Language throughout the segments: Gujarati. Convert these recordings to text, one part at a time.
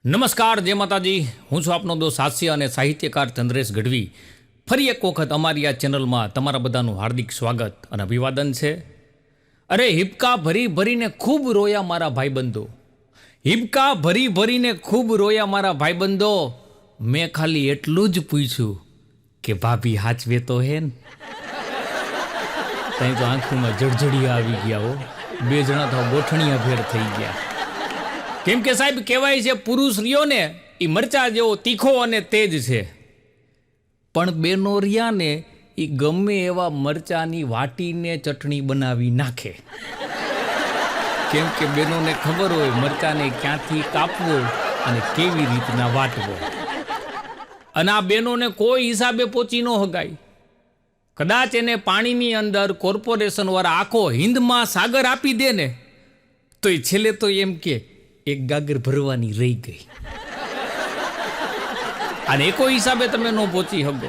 નમસ્કાર, જય માતાજી. હું છું આપનો દોસ્ત હાસ્ય અને સાહિત્યકાર ચંદ્રેશ ગઢવી. ફરી એક વખત અમારી આ ચેનલમાં તમારા બધાનું હાર્દિક સ્વાગત અને અભિવાદન છે. અરે હિબકા ભરી ભરીને ખૂબ રોયા મારા ભાઈબંધો, હિબકા ભરી ભરીને ખૂબ રોયા મારા ભાઈબંધો. મેં ખાલી એટલું જ પૂછ્યું કે ભાભી હાચવે તો હે ને? ત્યાં તો આંખોમાં જળજળિયા આવી ગયા હો. બે જણા તો ગોઠણિયા ભેર થઈ ગયા. કેમ કે સાહેબ કહેવાય છે પુરુષ રહ્યો ને એ મરચા જેવો તીખો અને તેજ છે, પણ બેનો રહ્યા ને એ ગમે એવા મરચાની વાટીને ચટણી બનાવી નાખે. કેમ કે બેનોને ખબર હોય મરચાને ક્યાંથી કાપવો અને કેવી રીતના વાટવો. અને આ બેનોને કોઈ હિસાબે પહોંચી ન હગાય. કદાચ એને પાણીની અંદર કોર્પોરેશન વાળા આખો હિન્દમાં સાગર આપી દે ને તો એ છેલ્લે તો એમ કે એક ગાગર ભરવાની રહી ગઈ. અને એકો હિસાબે તમે ન પહોંચી શકો.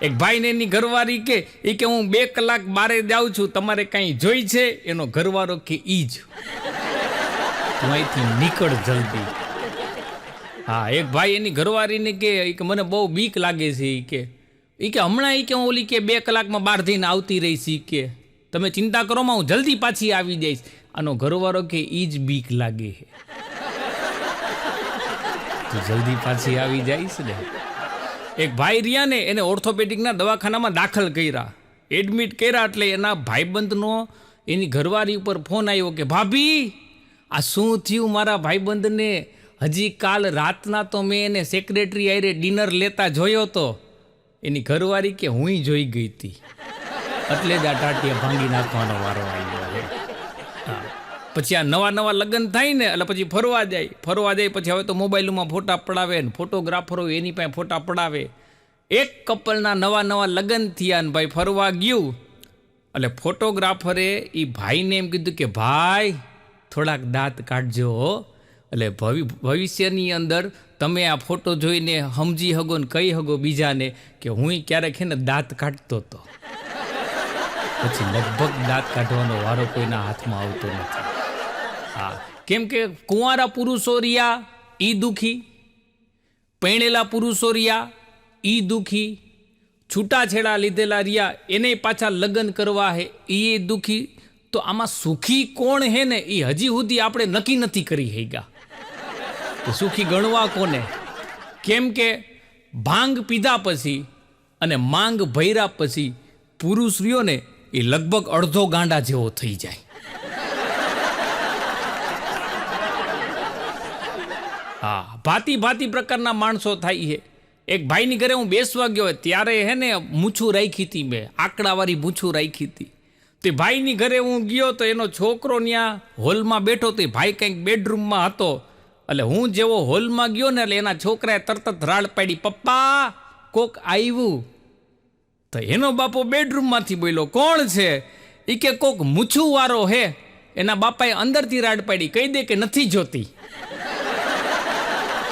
એક ભાઈને એની ઘરવાળી કે હું 2 કલાક બારે જાઉં છું, તમારે કાંઈ જોઈ છે? એનો ઘરવાળો કે ઈ જ, તું અહીંથી નીકળ જલ્દી. હા, એક ભાઈ એની ઘરવાળીને કે મને બહુ બીક લાગે છે. કે હમણાં હું ઓલી કે 2 કલાકમાં બહાર થઈને આવતી રહીશ. કે તમે ચિંતા કરોમાં, હું જલ્દી પાછી આવી જઈશ. આનો ઘરવાળો કે ઈ જ બીક લાગે છે, તો જલ્દી પાછી આવી જઈશ ને. એક ભાઈ રહ્યા ને એને ઓર્થોપેડિકના દવાખાનામાં દાખલ કર્યા, એડમિટ કર્યા. એટલે એના ભાઈબંધનો એની ઘરવાળી ઉપર ફોન આવ્યો કે ભાભી આ શું થયું મારા ભાઈબંધને? હજી કાલ રાતના તો મેં એને સેક્રેટરી આરે ડિનર લેતા જોયો તો. એની ઘરવાળી કે હુંય જોઈ ગઈ હતી, એટલે જ આ ટાટિયા ભાંગી નાખવાનો વારો આવ્યો છે. હા, પછી આ નવા લગ્ન થાય ને એટલે પછી ફરવા જાય. પછી હવે તો મોબાઈલમાં ફોટા પડાવે ને ફોટોગ્રાફરો એની પાસે ફોટા પડાવે. એક કપલના નવા લગ્ન થયા ને ભાઈ ફરવા ગયું એટલે ફોટોગ્રાફરે એ ભાઈને એમ કીધું કે ભાઈ થોડાક દાંત કાઢજો. એટલે ભવિષ્યની અંદર તમે આ ફોટો જોઈને સમજી હગો ને કહી હગો બીજાને કે હું ક્યારેક ને દાંત કાઢતો હતો. પછી લગભગ દાંત કાઢવાનો વારો કોઈના હાથમાં આવતો નથી. હા, કેમ કે કુંવારા પુરુષો રહ્યા ઈ દુઃખી, પૈણેલા પુરુષો રહ્યા ઈ દુઃખી, છૂટાછેડા લીધેલા રહ્યા એને પાછા લગ્ન કરવા હે એ દુઃખી. તો આમાં સુખી કોણ હે ને એ હજી સુધી આપણે નક્કી નથી કરી ગયા. તો સુખી ગણવા કોને? કેમ કે ભાંગ પીધા પછી અને માંગ ભર્યા પછી પુરુષ રહ્યો ને એ લગભગ અડધો ગાંડા જેવો થઈ જાય. હા, ભાતી પ્રકારના માણસો થાય છે. એક ભાઈની ઘરે હું બેસવા ગયો ત્યારે હે ને મૂછું રાખી હતી, મેં આંકડાવાળી મૂછું રાખી હતી. તે ભાઈની ઘરે હું ગયો તો એનો છોકરો ત્યાં હોલમાં બેઠો હતો. ભાઈ કંઈક બેડરૂમમાં હતો. એટલે હું જેવો હોલમાં ગયો ને એટલે એના છોકરાએ તરત જ રાડ પાડી, પપ્પા કોક આવ્યું. તો એનો બાપો બેડરૂમમાંથી બોલ્યો, કોણ છે? એ કે કોક મૂછું વાળો હે. એના બાપાએ અંદરથી રાડ પાડી, કહી દે કે નથી જોતી.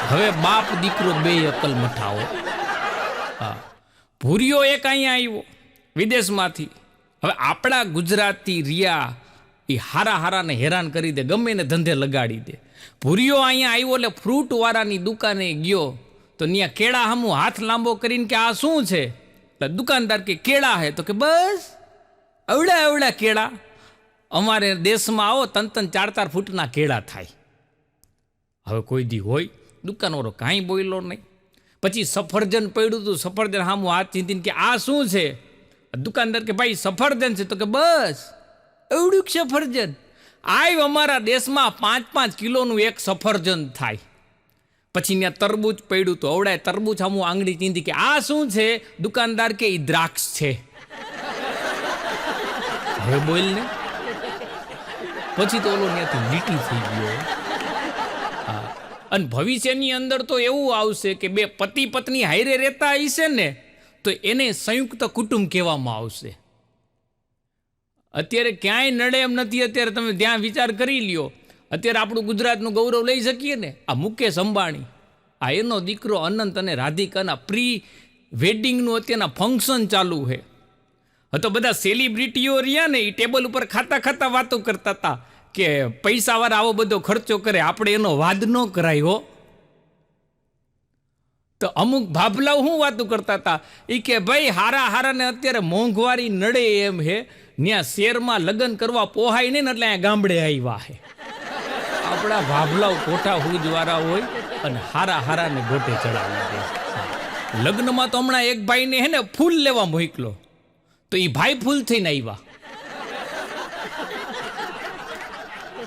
હવે બાપ દીકરો બે અકલ મઠાવો. હા, ભૂરિયો એક અહીંયા આવ્યો વિદેશમાંથી. હવે આપણા ગુજરાતી રિયા એ હારાને હેરાન કરી દે, ગમે ને ધંધે લગાડી દે. ભૂરિયો અહીંયા આવ્યો એટલે ફ્રૂટવાળાની દુકાને ગયો તો ત્યાં કેળા સામું હાથ લાંબો કરીને કે આ શું છે? એટલે દુકાનદાર કે કેળા હે. તો કે બસ અવડા કેળા? અમારે દેશમાં આવો 3-3, 4-4 ફૂટના કેળા થાય. હવે કોઈ દી હોય દુકાનવાળો કાંઈ બોલ્યો નહીં. પછી સફરજન પડ્યું હતું, સફરજન સામું હાથ ચીંધીને કે આ શું છે? દુકાનદાર કે ભાઈ સફરજન છે. તો કે બસ એવડું સફરજન? આવ અમારા દેશમાં 5-5 કિલોનું એક સફરજન થાય. પછી ત્યાં તરબૂચ પડ્યું તો અવડાય તરબૂચ સામું આંગળી ચીંધી કે આ શું છે? દુકાનદાર કે એ દ્રાક્ષ છે. હવે બોલ ને. પછી તો ઓલો ત્યાંથી લીટી થઈ ગયો. હા, અને ભવિષ્યની અંદર તો એવું આવશે કે બે પતિ પત્ની હારે રહેતા હશે ને તો એને સંયુક્ત કુટુંબ કહેવામાં આવશે. અત્યારે ક્યાંય નડે એમ નથી. અત્યારે તમે ત્યાં વિચાર કરી લ્યો. અત્યારે આપણું ગુજરાતનું ગૌરવ લઈ શકીએ ને, આ મુકેશ અંબાણી, આ એનો દીકરો અનંત અને રાધિકાના પ્રી વેડિંગનું અત્યારના ફંક્શન ચાલુ છે. તો બધા સેલિબ્રિટીઓ રહ્યા ને એ ટેબલ ઉપર ખાતા વાતો કરતા હતા કે પૈસાવાળા આવો બધો ખર્ચો કરે, આપણે એનો વાદ ન કરાયો. તો અમુક ભાભલાઓ શું વાતું કરતા હતા એ કે ભાઈ હારા હારાને અત્યારે મોંઘવારી નડે એમ હે, ત્યાં શહેરમાં લગ્ન કરવા પોહાય નહીં ને એટલે અહીંયા ગામડે આવ્યા હે. આપણા ભાભલાઓ કોઠા હુજવાળા હોય અને હારા હારાને ગોટે ચડાવી દે. લગ્નમાં તો હમણાં એક ભાઈને હે ને ફૂલ લેવા મોકલો તો એ ભાઈ ફૂલ થઈને આવ્યા.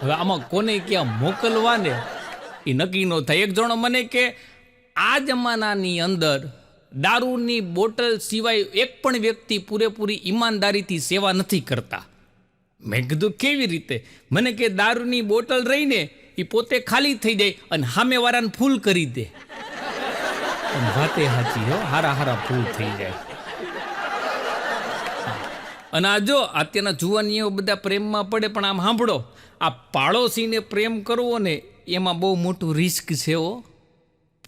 હવે આમાં કોને ક્યાં મોકલવા ને એ નક્કી ન થાય. એક જણો મને કે આ જમાનાની અંદર દારૂની બોટલ સિવાય એક પણ વ્યક્તિ પૂરેપૂરી ઈમાનદારીથી સેવા નથી કરતા. મેં કીધું કેવી રીતે? મને કે દારૂની બોટલ રહીને એ પોતે ખાલી થઈ જાય અને સામેવાળાને ફૂલ કરી દે. અને વાતે સાચી હો, હારા હારા ફૂલ થઈ જાય. અને આ જો અત્યારના જુવાનીઓ બધા પ્રેમમાં પડે, પણ આમ સાંભળો, આ પાડોશીને પ્રેમ કરવો ને એમાં બહુ મોટું રિસ્ક છે હો.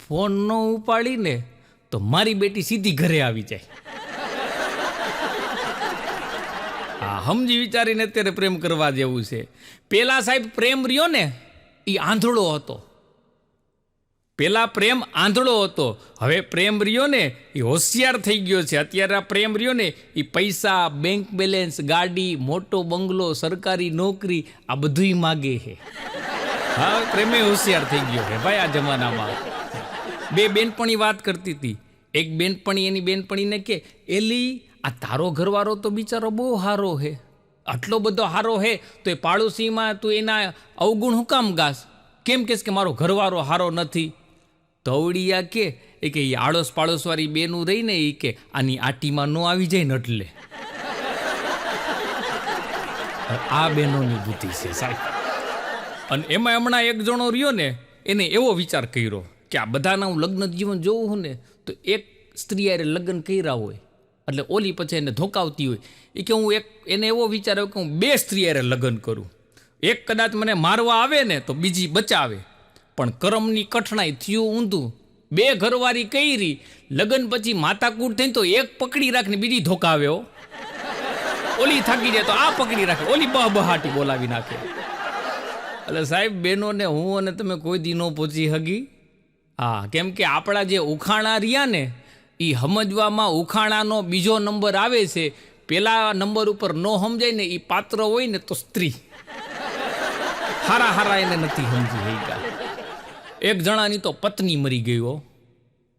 ફોન ન ઉપાડીને તો મારી બેટી સીધી ઘરે આવી જાય. હા, સમજી વિચારીને અત્યારે પ્રેમ કરવા જેવું છે. પેલા સાહેબ પ્રેમ રહ્યો ને એ આંધળો હતો. પેલા પ્રેમ આંધળો હતો, હવે પ્રેમ રહ્યો ને એ હોશિયાર થઈ ગયો છે. અત્યારે આ પ્રેમ રહ્યો ને એ પૈસા, બેંક બેલેન્સ, ગાડી, મોટો બંગલો, સરકારી નોકરી આ બધુંય માગે છે. હા, પ્રેમે હોશિયાર થઈ ગયો છે ભાઈ આ જમાનામાં. બે બેનપણી વાત કરતી હતી. એક બેનપણી એની બેનપણીને કે એલી આ તારો ઘરવાળો તો બિચારો બહુ સારો હે, આટલો બધો સારો હે તો એ પાડોશીમાં તું એના અવગુણ હું કામ ગાસ? કેમ કહેશ કે મારો ઘરવાળો સારો નથી? તવડિયા કે એ આડોશ પાડોશવાળી બેનું રહીને એ કે આની આટીમાં ન આવી જાય ને એટલે. આ બેનોની બુદ્ધિ છે સાહેબ. અને એમાં હમણાં એક જણો રહ્યો ને એને એવો વિચાર કર્યો કે આ બધાના હું લગ્ન જીવન જોઉં છું ને તો એક સ્ત્રી હારે લગ્ન કર્યા હોય એટલે ઓલી પછી એને ધોકાવતી હોય એ કે હું એને એવો વિચાર આવ્યો કે હું 2 સ્ત્રી હારે લગ્ન કરું. એક કદાચ મને મારવા આવે ને તો બીજી બચાવે. પણ કરમની કઠણાઈ થયું ઊંધું. 2 ઘરવાળી કરી, લગ્ન પછી માતાકૂટ થઈને તો એક પકડી રાખને બીજી ધોકાવે હો. ઓલી થાકી જાય તો આ પકડી રાખે, ઓલી બહાટી બોલાવી નાખે. એટલે સાહેબ બહેનોને હું અને તમે કોઈ દી ન પહોંચી હગી. હા, કેમ કે આપણા જે ઉખાણા રહ્યા ને એ સમજવામાં ઉખાણાનો બીજો નંબર આવે છે. પેલા નંબર ઉપર ન સમજાય ને એ પાત્ર હોય ને તો સ્ત્રી હારા હારા એને નથી સમજી થઈ ગયા. એક જણાની તો પત્ની મરી ગઈ હો,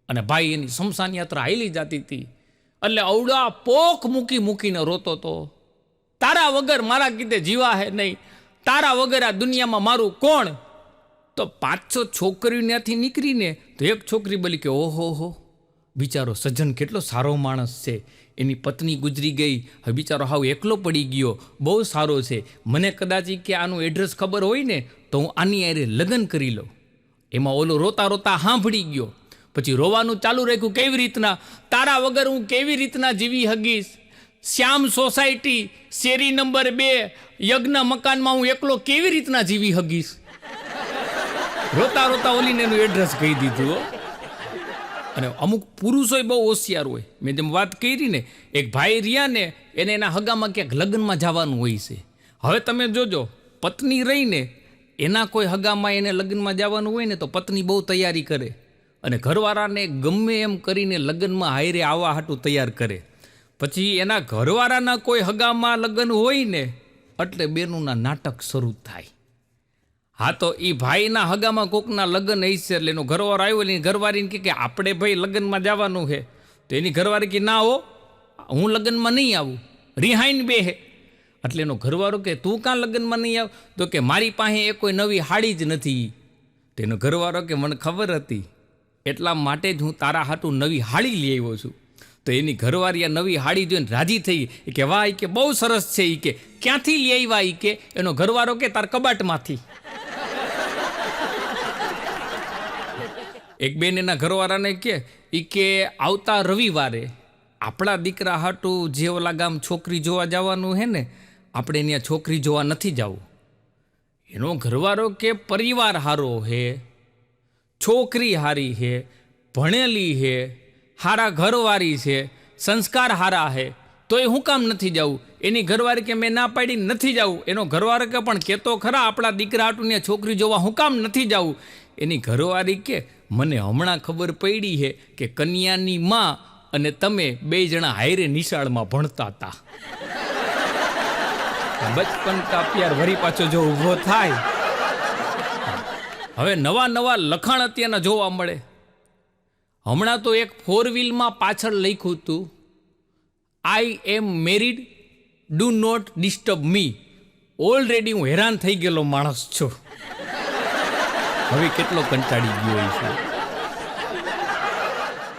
અને ભાઈ એની શમશાન યાત્રા હાલી જતી હતી એટલે અવડા પોખ મૂકીને રોતો તો, તારા વગર મારા કીધે જીવા હે નહીં, તારા વગર આ દુનિયામાં મારું કોણ? તો 5-6 છોકરીઓ ત્યાંથી નીકળીને તો એક છોકરી બોલી કે ઓહો હો, બિચારો સજ્જન કેટલો સારો માણસ છે, એની પત્ની ગુજરી ગઈ, હવે બિચારો હાવ એકલો પડી ગયો, બહુ સારો છે, મને કદાચ કે આનું એડ્રેસ ખબર હોય ને તો હું આની હારે લગ્ન કરી લઉં. એમાં ઓલો રોતા રોતા સાંભળી ગયો, પછી રોવાનું ચાલુ રાખ્યું. કેવી રીતના? તારા વગર હું કેવી રીતના જીવી હગીશ? શ્યામ સોસાયટી, શેરી નંબર 2, યજ્ઞ મકાનમાં હું એકલો કેવી રીતના જીવી હગીશ? રોતા રોતા ઓલીને એનું એડ્રેસ કહી દીધું. અને અમુક પુરુષોય બહુ હોશિયાર હોય. મેં જેમ વાત કરી ને, એક ભાઈ રહ્યા ને એને એના હગામાં ક્યાંક લગ્નમાં જવાનું હોય છે. હવે તમે જોજો, પત્ની રહીને એના કોઈ હગામાં એને લગ્નમાં જવાનું હોય ને તો પત્ની બહુ તૈયારી કરે અને ઘરવાળાને ગમે એમ કરીને લગ્નમાં હાયરે આવવા હાટું તૈયાર કરે. પછી એના ઘરવાળાના કોઈ હગામાં લગ્ન હોય ને એટલે બેનુંના નાટક શરૂ થાય. હા, તો એ ભાઈના હગામાં કોકના લગ્ન હશે એટલે એનો ઘરવાળો આવ્યો એટલે ઘરવાળીને કે આપણે ભાઈ લગ્નમાં જવાનું છે. તો એની ઘરવાળી કે ના હો, હું લગ્નમાં નહીં આવું, રિહાઈન બે હે. એટલે એનો ઘરવાળો કે તું કાં લગ્નમાં નહીં આવ? તો કે મારી પાસે એ કોઈ નવી હાડી જ નથી. તેનો ઘરવાળો કે મને ખબર હતી, એટલા માટે જ હું તારા હાટું નવી હાડી લઈ આવ્યો છું. તો એની ઘરવાળી આ નવી હાડી જોઈને રાજી થઈ કે વાહ, કે બહુ સરસ છે. એ કે ક્યાંથી લઈ આવ્યા? એ કે એનો ઘરવાળો કે તાર કબાટમાંથી. એક બેન એના ઘરવાળાને કે આવતા રવિવારે આપણા દીકરા હાટું જે ઓલા ગામ છોકરી જોવા જવાનું હે ને, આપણે ત્યાં છોકરી જોવા નથી જવું. એનો ઘરવાળો કે પરિવાર હારો હે, છોકરી હારી હે, ભણેલી હે, હારા ઘરવાળી છે, સંસ્કાર હારા હે, તો એ હું કામ નથી જવું? એની ઘરવાળી કે મેં ના પાડી નથી જવું. એનો ઘરવાળો કે પણ કહેતો ખરા આપણા દીકરા હાટું ને છોકરી જોવા હું કામ નથી જવું? એની ઘરવાળી કે મને હમણાં ખબર પડી છે કે કન્યાની માં અને તમે 2 જણા હાયરે નિશાળમાં ભણતા હતા. બચપન કા પ્યાર વરી પાછો જો ઊભો થાય. હવે નવા નવા લખાણ અત્યારના જોવા મળે. હમણાં તો એક 4 વ્હીલમાં પાછળ લખ્યું હતું, I am married, do not disturb me. Already હું હેરાન થઈ ગયેલો માણસ છું. હવે કેટલો કંટાળી ગયો છે.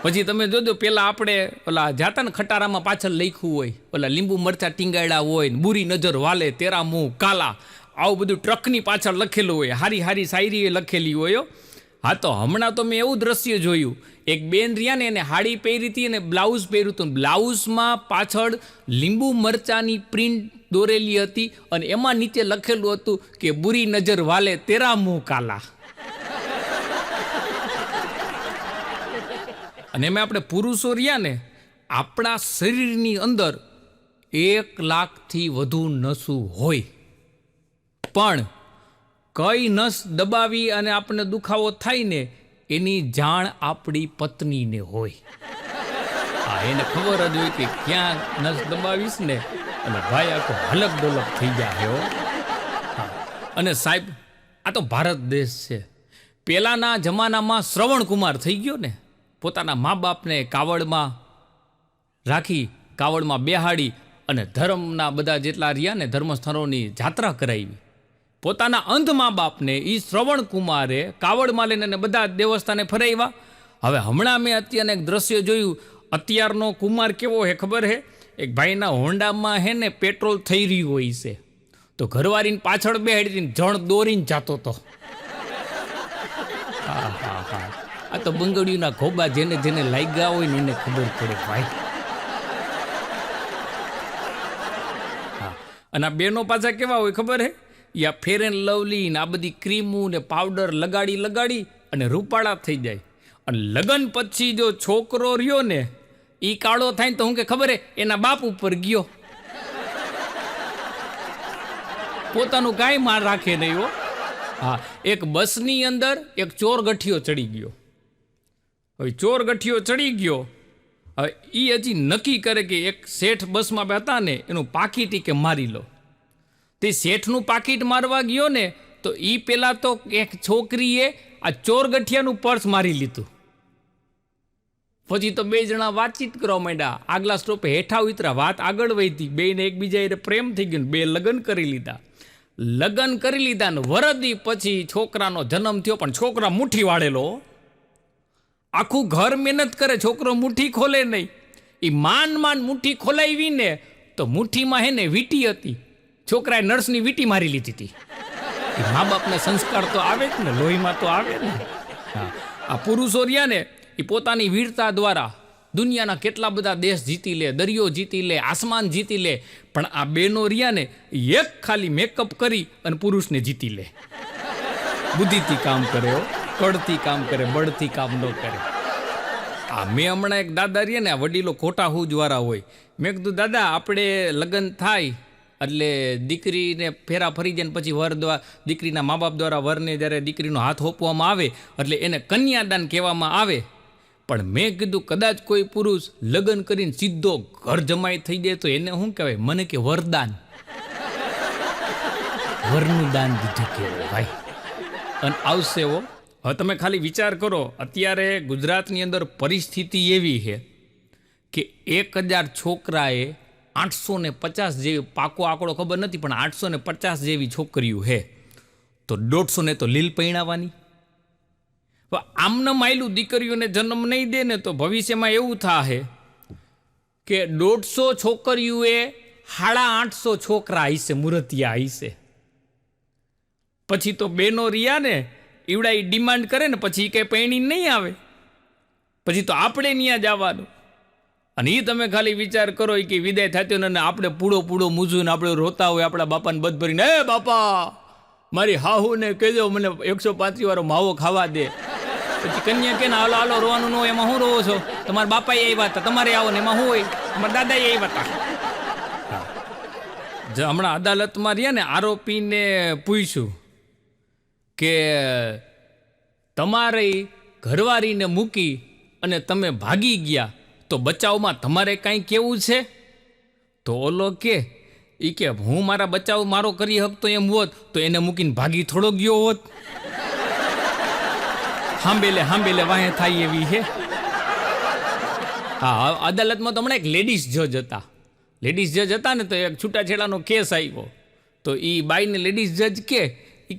પછી તમે જોજો, પેલા આપણે ઓલા જાતા ને ખટારામાં પાછળ લખ્યું હોય, ઓલા લીંબુ મરચા ટીંગાડ્યા હોય, બુરી નજર વાલે તેરા મુંહ કાલા, આવું બધું ટ્રકની પાછળ લખેલું હોય, હારી હારી શાયરી લખેલી હોય. હા, તો હમણાં તો મેં એવું દ્રશ્ય જોયું, એક બેન રહ્યા ને એને હાડી પહેરી હતી અને બ્લાઉઝ પહેર્યું હતું. બ્લાઉઝમાં પાછળ લીંબુ મરચાની પ્રિન્ટ દોરેલી હતી અને એમાં નીચે લખેલું હતું કે બુરી નજર વાલે તેરા મુંહ કાલા. અને એમાં આપણે પુરુષો રહ્યા ને, આપણા શરીરની અંદર 1 લાખથી વધુ નસું હોય, પણ કઈ નસ દબાવી અને આપણને દુખાવો થાય ને એની જાણ આપણી પત્નીને હોય. હા, એને ખબર જ હોય કે ક્યાં નસ દબાવીશ ને અને ભાઈ આખો હલક ડોલક થઈ જાય હો. હા, અને સાહેબ, આ તો ભારત દેશ છે. પહેલાંના જમાનામાં શ્રવણ કુમાર થઈ ગયો ને, પોતાના મા બાપને કાવડમાં રાખી, કાવડમાં બેહાડી અને ધર્મના બધા જેટલા રહ્યા ને ધર્મસ્થળોની જાત્રા કરાવી. પોતાના અંધ મા બાપને એ શ્રવણ કુમારે કાવડમાં લઈને બધા દેવસ્થાને ફરાવ્યા. હવે હમણાં મેં અત્યારને એક દ્રશ્ય જોયું. અત્યારનો કુમાર કેવો હે ખબર હે? એક ભાઈના હોન્ડામાં હે ને પેટ્રોલ થઈ રહ્યું હોય છે, તો ઘરવાળીને પાછળ બેહાડીને જણ દોરીને જતો હતો. હા હા હા, આ તો બંગડીઓના ખોબા જેને જેને લાગ્યા હોય ને એને ખબર પડે ભાઈ. હા, અને આ બેનો પાછા કેવા હોય ખબર હે? યા ફેર એન્ડ લવલી ને આ બધી ક્રીમું ને પાવડર લગાડી અને રૂપાળા થઈ જાય. અને લગ્ન પછી જો છોકરો રહ્યો ને એ કાળો થાય તો હું કે ખબર હે એના બાપ ઉપર ગયો. પોતાનું કાંઈ માર રાખે નહીં હો. હા, એક બસની અંદર એક ચોર ગઠિયો ચડી ગયો. હવે ચોર ગઠિયો ચડી ગયો, હવે એ હજી નક્કી કરે કે એક શેઠ બસમાં હતા ને એનું પાકીટ કે મારી લો. તે શેઠનું પાકીટ મારવા ગયો ને તો એ પેલા તો એક છોકરીએ આ ચોર ગઠિયાનું પર્સ મારી લીધું. પછી તો 2 જણા વાતચીત કરવા માંડ્યા, આગલા સ્ટોપે હેઠા ઉતરા, વાત આગળ વધી, બેને એકબીજા એ પ્રેમ થઈ ગયો, 2 લગ્ન કરી લીધા. લગ્ન કરી લીધા ને વરદી પછી છોકરાનો જન્મ થયો, પણ છોકરા મુઠ્ઠી વાળેલો. આખું ઘર મહેનત કરે, છોકરો મુઠ્ઠી ખોલે નહીં. એ માન મુઠ્ઠી ખોલાવી ને તો મુઠ્ઠીમાં હે ને વીટી હતી, છોકરાએ નર્સની વીટી મારી લીધી હતી. મા બાપને સંસ્કાર તો આવે જ ને, લોહીમાં તો આવે ને. હા, આ પુરુષો રહ્યા ને એ પોતાની વીરતા દ્વારા દુનિયાના કેટલા બધા દેશ જીતી લે, દરિયો જીતી લે, આસમાન જીતી લે, પણ આ બેનો રહ્યા ને એક ખાલી મેકઅપ કરી અને પુરુષને જીતી લે. બુદ્ધિથી કામ કરે, કડથી કામ કરે, બળથી કામ ન કરે. આ મેં હમણાં એક દાદા રહ્યા ને, આ વડીલો ખોટા હુજવાળા હોય, મેં કીધું દાદા આપણે લગ્ન થાય એટલે દીકરીને ફેરા ફરી જાય ને પછી વર દ્વારા દીકરીના મા બાપ દ્વારા વરને જ્યારે દીકરીનો હાથ હોપવામાં આવે એટલે એને કન્યાદાન કહેવામાં આવે. પણ મેં કીધું કદાચ કોઈ પુરુષ લગ્ન કરીને સીધો ઘર જમાઈ થઈ જાય તો એને શું કહેવાય? મને કે વરદાન, વરનું દાન દીધું કહેવાય ભાઈ. અને આવશે એવો. હવે તમે ખાલી વિચાર કરો, અત્યારે ગુજરાતની અંદર પરિસ્થિતિ એવી છે કે 1000 છોકરાએ 850 જેવી, પાકો આંકડો ખબર નથી પણ 850 જેવી છોકરીઓ છે, તો 150 તો લીલ પૈણાવાની. આમને માયલું દીકરીઓને જન્મ નહીં દે ને તો ભવિષ્યમાં એવું થાય કે 150 છોકરીઓએ 850 છોકરા હશે, મુરતિયા હશે. પછી તો બેનો રહ્યા ને એવડા એ ડિમાન્ડ કરે ને પછી કંઈ પૈણી નહીં આવે, પછી તો આપણે ત્યાં જવાનું. અને એ તમે ખાલી વિચાર કરો કે વિદાય થતી ને આપણે પૂડો મૂજું ને આપણે રોતા હોય આપણા બાપાને બધ ભરીને, હે બાપા મારી હાહુને કહેજો મને 135 વાળો માવો ખાવા દે. પછી કન્યા કે હાલો હાલો રોવાનું ન હોય, એમાં શું રોવો છો? તમારા બાપા આવ્યા હતા, તમારે આવો ને એમાં શું હોય? તમારા દાદા આવ્યા હતા. હમણાં અદાલતમાં રહ્યા ને આરોપીને પૂછ્યું કે તમારી ઘરવાળીને મૂકી અને તમે ભાગી ગયા તો બચાવમાં તમારે કાંઈ કેવું છે? તો ઓલો કે હું મારા બચાવ મારો કરી શકતો એમ હોત તો એને મૂકીને ભાગી થોડો ગયો હોત. હાંબેલે વાહે થાય એવી હે. હા, અદાલતમાં તો હમણાં એક લેડીઝ જજ હતા ને તો એક છૂટાછેડાનો કેસ આવ્યો. તો એ બાઈને લેડીઝ જજ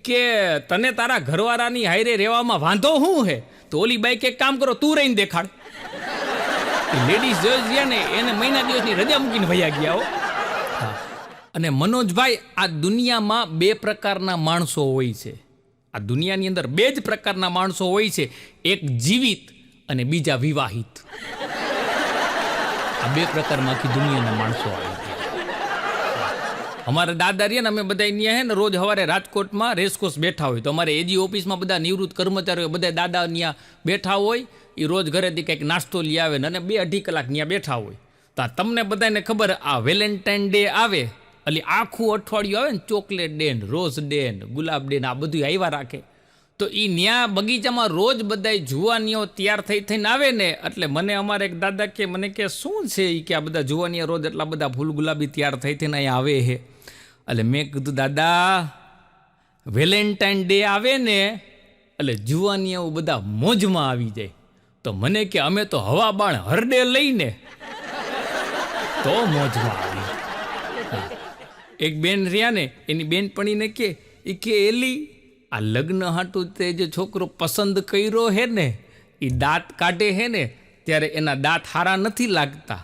કે તને તારા ઘરવાળાની હાયરે રહેવામાં વાંધો શું હે? તો ઓલી બાઈ કે કામ કરો તું રહીને દેખાડ. લેડીઝ જજ રહ્યા ને એને મહિના દિવસની રજા મૂકીને ભૈયા ગયા હો. અને મનોજભાઈ, આ દુનિયામાં બે પ્રકારના માણસો હોય છે. આ દુનિયાની અંદર બે જ પ્રકારના માણસો હોય છે, એક જીવિત અને બીજા વિવાહિત. આ બે પ્રકારમાં આખી દુનિયાના માણસો આવે છે. અમારા દાદા રહ્યા ને અમે બધા અહીંયા હે ને રોજ સવારે રાજકોટમાં રેસકોર્સ બેઠા હોય તો અમારે એજી ઓફિસમાં બધા નિવૃત્ત કર્મચારીઓ બધા દાદા ત્યાં બેઠા હોય. એ રોજ ઘરેથી કંઈક નાસ્તો લઈ આવે ને અને 2-2.5 કલાક ત્યાં બેઠા હોય. તો તમને બધાને ખબર, આ વેલેન્ટાઇન ડે આવે એટલે આખું અઠવાડિયું આવે ને, ચોકલેટ ડે ને રોઝ ડે ને ગુલાબ ડે ને આ બધું આવ્યા રાખે. તો એ ન્યા બગીચામાં રોજ બધા જુવાનીઓ તૈયાર થઈને આવે ને એટલે મને અમારે એક દાદા કે શું છે એ કે આ બધા જુવાનીઓ રોજ એટલા બધા ફૂલ ગુલાબી તૈયાર થઈને અહીંયા આવે છે. એટલે મેં કીધું દાદા, વેલેન્ટાઇન ડે આવે ને એટલે જુવાનીઓ બધા મોજમાં આવી જાય. તો મને કે અમે તો હવા બાણ હરડે લઈને તો મોજમાં આવી. એક બેન રહ્યા ને એની બેનપણીને કે એલી આ લગ્ન હાટું તે જે છોકરો પસંદ કર્યો હે ને એ દાંત કાઢે હે ને ત્યારે એના દાંત હારા નથી લાગતા.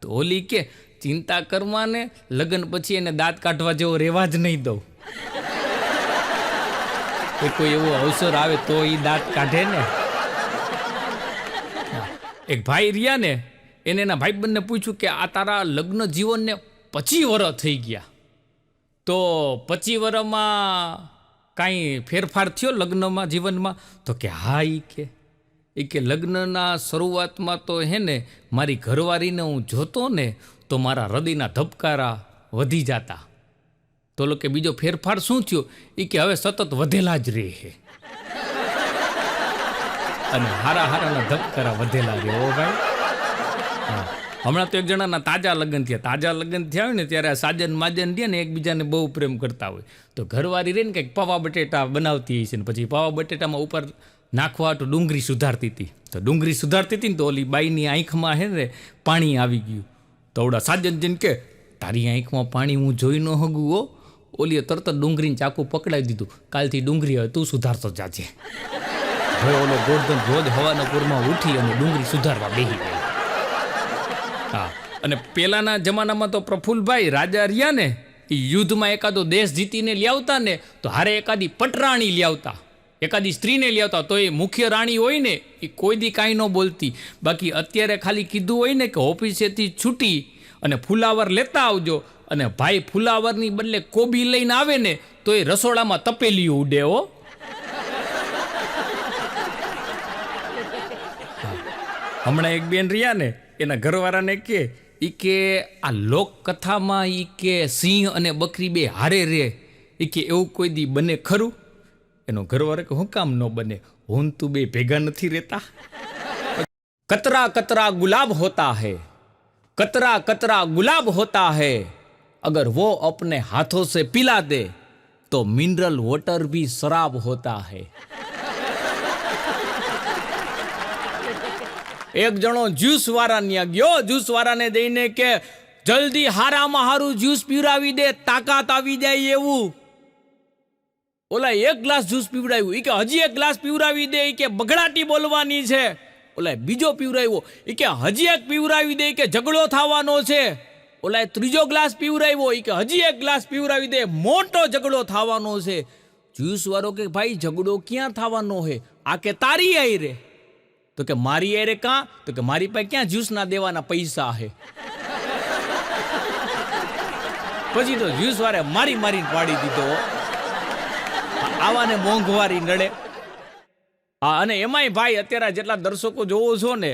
તો ઓલી કે ચિંતા કરવાને, લગ્ન પછી એને દાંત કાઢવા જેવો રહેવા જ નહીં દઉં. કોઈ એવો અવસર આવે તો એ દાંત કાઢે ને. એક ભાઈ રહ્યા ને એને એના ભાઈબંધને પૂછ્યું કે આ તારા લગ્ન જીવનને 25 વર્ષ થઈ ગયા, તો 25 વર્ષમાં કાંઈ ફેરફાર થયો લગ્નમાં જીવનમાં? તો કે હા, એ કે લગ્નના શરૂઆતમાં તો હે ને મારી ઘરવાળીને હું જોતો ને તો મારા હૃદયના ધબકારા વધી જતા. તો કે બીજો ફેરફાર શું થયો? એ કે હવે સતત વધેલા જ રહે છે અને હારાના ધબકારા વધેલા રહે. ઓ ભાઈ, હા, હમણાં તો એક જણાના તાજા લગ્ન થયા હોય ને ત્યારે સાજન માજન રહે ને એકબીજાને બહુ પ્રેમ કરતા હોય. તો ઘરવાળી રહે ને કંઈક પૌવા બટેટા બનાવતી હોય છે ને પછી પૌવા બટેટામાં ઉપર નાખવા તો ડુંગળી સુધારતી હતી ને તો ઓલી બાઈની આંખમાં હે ને પાણી આવી ગયું. તો ઓડા સાજન કે તારી આંખમાં પાણી હું જોઈ ન હગું હો. ઓલીએ તરત ડુંગળીને ચાકુ પકડાવી દીધું. કાલથી ડુંગળી હવે તું સુધારતો જાજે. હવે ઓલો ગોરધન રોજ હવાના પૂરમાં ઉઠી અને ડુંગળી સુધારવા બેસી ગયો. હા, અને પેલાના જમાનામાં તો પ્રફુલ્લભાઈ રાજા રહ્યા ને એ યુદ્ધમાં એકાદો દેશ જીતીને લ્યાવતા ને તો હારે એકાદી પટરાણી લ્યાવતા, એકાદી સ્ત્રીને લ્યાવતા. તો એ મુખ્ય રાણી હોય ને એ કોઈ દી કાંઈ ન બોલતી. બાકી અત્યારે ખાલી કીધું હોય ને કે ઓફિસેથી છૂટી અને ફુલાવર લેતા આવજો, અને ભાઈ ફુલાવરની બદલે કોબી લઈને આવે ને તો એ રસોડામાં તપેલી ઉડે હો. હમણાં એક બેન રહ્યા ને એના ઘરવાળાને કે આ લોકકથામાં કે સિંહ અને બકરી બે હારે રે, કે એવું કોઈ દી બને ખરું? એનો ઘરવાળો કે હું કામ ન બને, હું તું બે ભેગા નથી રહેતા? કતરા કતરા ગુલાબ હોતા હૈ, કતરા કતરા ગુલાબ હોતા હૈ, અગર वो अपने हाथों से पिला दे तो मिनरल वाटर भी शराब होता है. એક જણો જ્યુસ વાળા ત્યાં ગયો, જ્યુસ વાળાને દઈને કે જલ્દી હારામાં હારું જ્યુસ પીવડાવી દે, તાકાત આવી જાય એવું. ઓલા 1 ગ્લાસ જ્યુસ પીવડાવ્યું, એ કે હજી 1 ગ્લાસ પીવડાવી દે, કે બગડાટી બોલવાની છે. ઓલા બીજો પીવડાવ્યો, એ કે હજી 1 પીવડાવી દે, કે ઝઘડો થવાનો છે. ઓલા 3જો ગ્લાસ પીવડાવ્યો, એ કે હજી 1 ગ્લાસ પીવડાવી દે, મોટો ઝઘડો થવાનો છે. જ્યુસ વાળો કે ભાઈ ઝઘડો ક્યાં થવાનો હે? આ કે તારી આઈ રે. તો કે મારી અરે કાં? તો કે મારી પાસે ક્યાં જ્યુસ ના દેવાના પૈસા હે. પછી તો જ્યુસ વાળે મારી પાડી દીધો. આવાને મોંઘવારી નડે. હા, અને એમાંય ભાઈ અત્યારે જેટલા દર્શકો જોવો છો ને,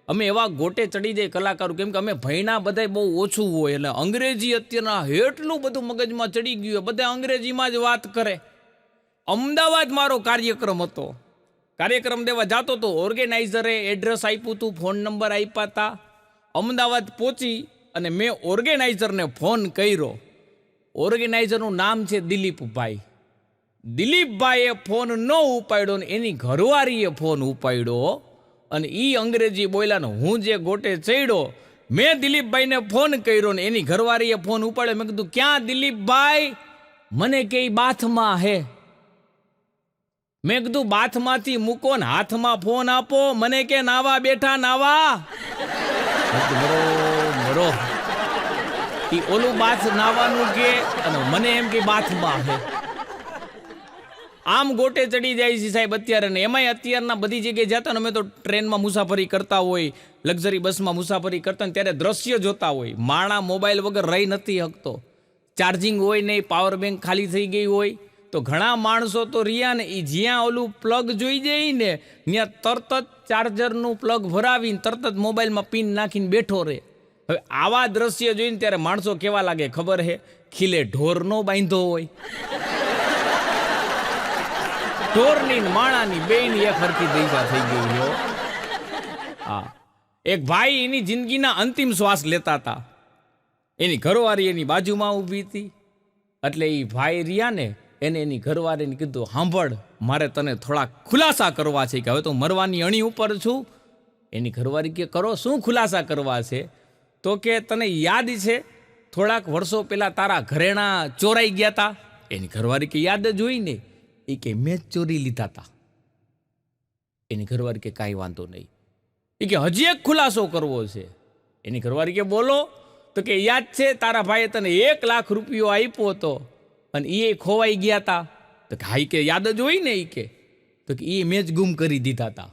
અમે એવા ગોટે ચડી જાય કલાકારો, કેમ કે અમે ભણ્યા બધા બહુ ઓછું હોય એટલે અંગ્રેજી અત્યારના એટલું બધું મગજમાં ચડી ગયું, બધા અંગ્રેજીમાં જ વાત કરે. અમદાવાદ મારો કાર્યક્રમ હતો, કાર્યક્રમ દેવા જતો તો ઓર્ગેનાઇઝરે એડ્રેસ આપ્યું હતું, ફોન નંબર આપ્યા હતા. અમદાવાદ પહોંચી અને મેં ઓર્ગેનાઇઝરને ફોન કર્યો. ઓર્ગેનાઇઝરનું નામ છે દિલીપભાઈ. દિલીપભાઈએ ફોન ન ઉપાડ્યો ને એની ઘરવાળીએ ફોન ઉપાડ્યો અને એ અંગ્રેજી બોલ્યા ને હું જે ગોટે ચડ્યો. મેં દિલીપભાઈને ફોન કર્યો ને એની ઘરવાળીએ ફોન ઉપાડ્યો. મેં કીધું ક્યાં દિલીપભાઈ? મને કે બાથમાં હે. મેં કીધું બાથમાંથી મૂકો ને હાથમાં ફોન આપો. મને કે નાવા બેઠા નાવા. મરો ઈ ઓલું બાથ નાવાનું કે અને મને એમ કે બાથમાં હે. આમ ગોટે ચડી જાય છે સાહેબ અત્યારે. ને એમાંય અત્યારના બધી જગ્યાએ જતા ને અમે તો ટ્રેનમાં મુસાફરી કરતા હોય, લક્ઝરી બસમાં મુસાફરી કરતા હોય ત્યારે દ્રશ્ય જોતા હોય. માણા મોબાઈલ વગર રહી નથી શકતો. ચાર્જિંગ હોય નહીં, પાવર બેંક ખાલી થઈ ગઈ હોય તો ઘણા માણસો તો રહ્યા ને એ જ્યાં ઓલું પ્લગ જોઈ જાય ને ત્યાં તરત જ ચાર્જરનું પ્લગ ભરાવીને તરત જ મોબાઈલમાં પિન નાખીને બેઠો રહે. હવે આવા દ્રશ્ય જોઈને ત્યારે માણસો કેવા લાગે ખબર હે? ખીલે ઢોરનો બાંધો હોય. ઢોરની માણાની બેની એક હરખી દૈસા થઈ ગઈ હોય. હા, એક ભાઈ એની જિંદગીના અંતિમ શ્વાસ લેતા હતા. એની ઘરવાળી એની બાજુમાં ઊભી હતી. એટલે એ ભાઈ રહ્યા ને એને એની ઘરવાળીને કીધું, સાંભળ, મારે તને થોડા ખુલાસા કરવા છે કે હવે તો મરવાની અણી ઉપર છું. એની ઘરવાળી કે કરો, શું ખુલાસા કરવા છે? તો કે તને યાદ છે થોડાક વર્ષો પહેલાં તારા ઘરેણા ચોરાઈ ગયા હતા? એની ઘરવાળી કે યાદ જ હોય ને. એ કે મેં જ ચોરી લીધા હતા. એની ઘરવાળી કે કાંઈ વાંધો નહીં. એ કે હજી એક ખુલાસો કરવો છે. એની ઘરવાળી કે બોલો. તો કે યાદ છે તારા ભાઈએ તને 1 લાખ રૂપિયો આપ્યો હતો અને એ ખોવાઈ ગયા હતા? તો કે હા. કે યાદ જ હોય ને. એ કે તો કે એ મેં જ ગુમ કરી દીધા હતા.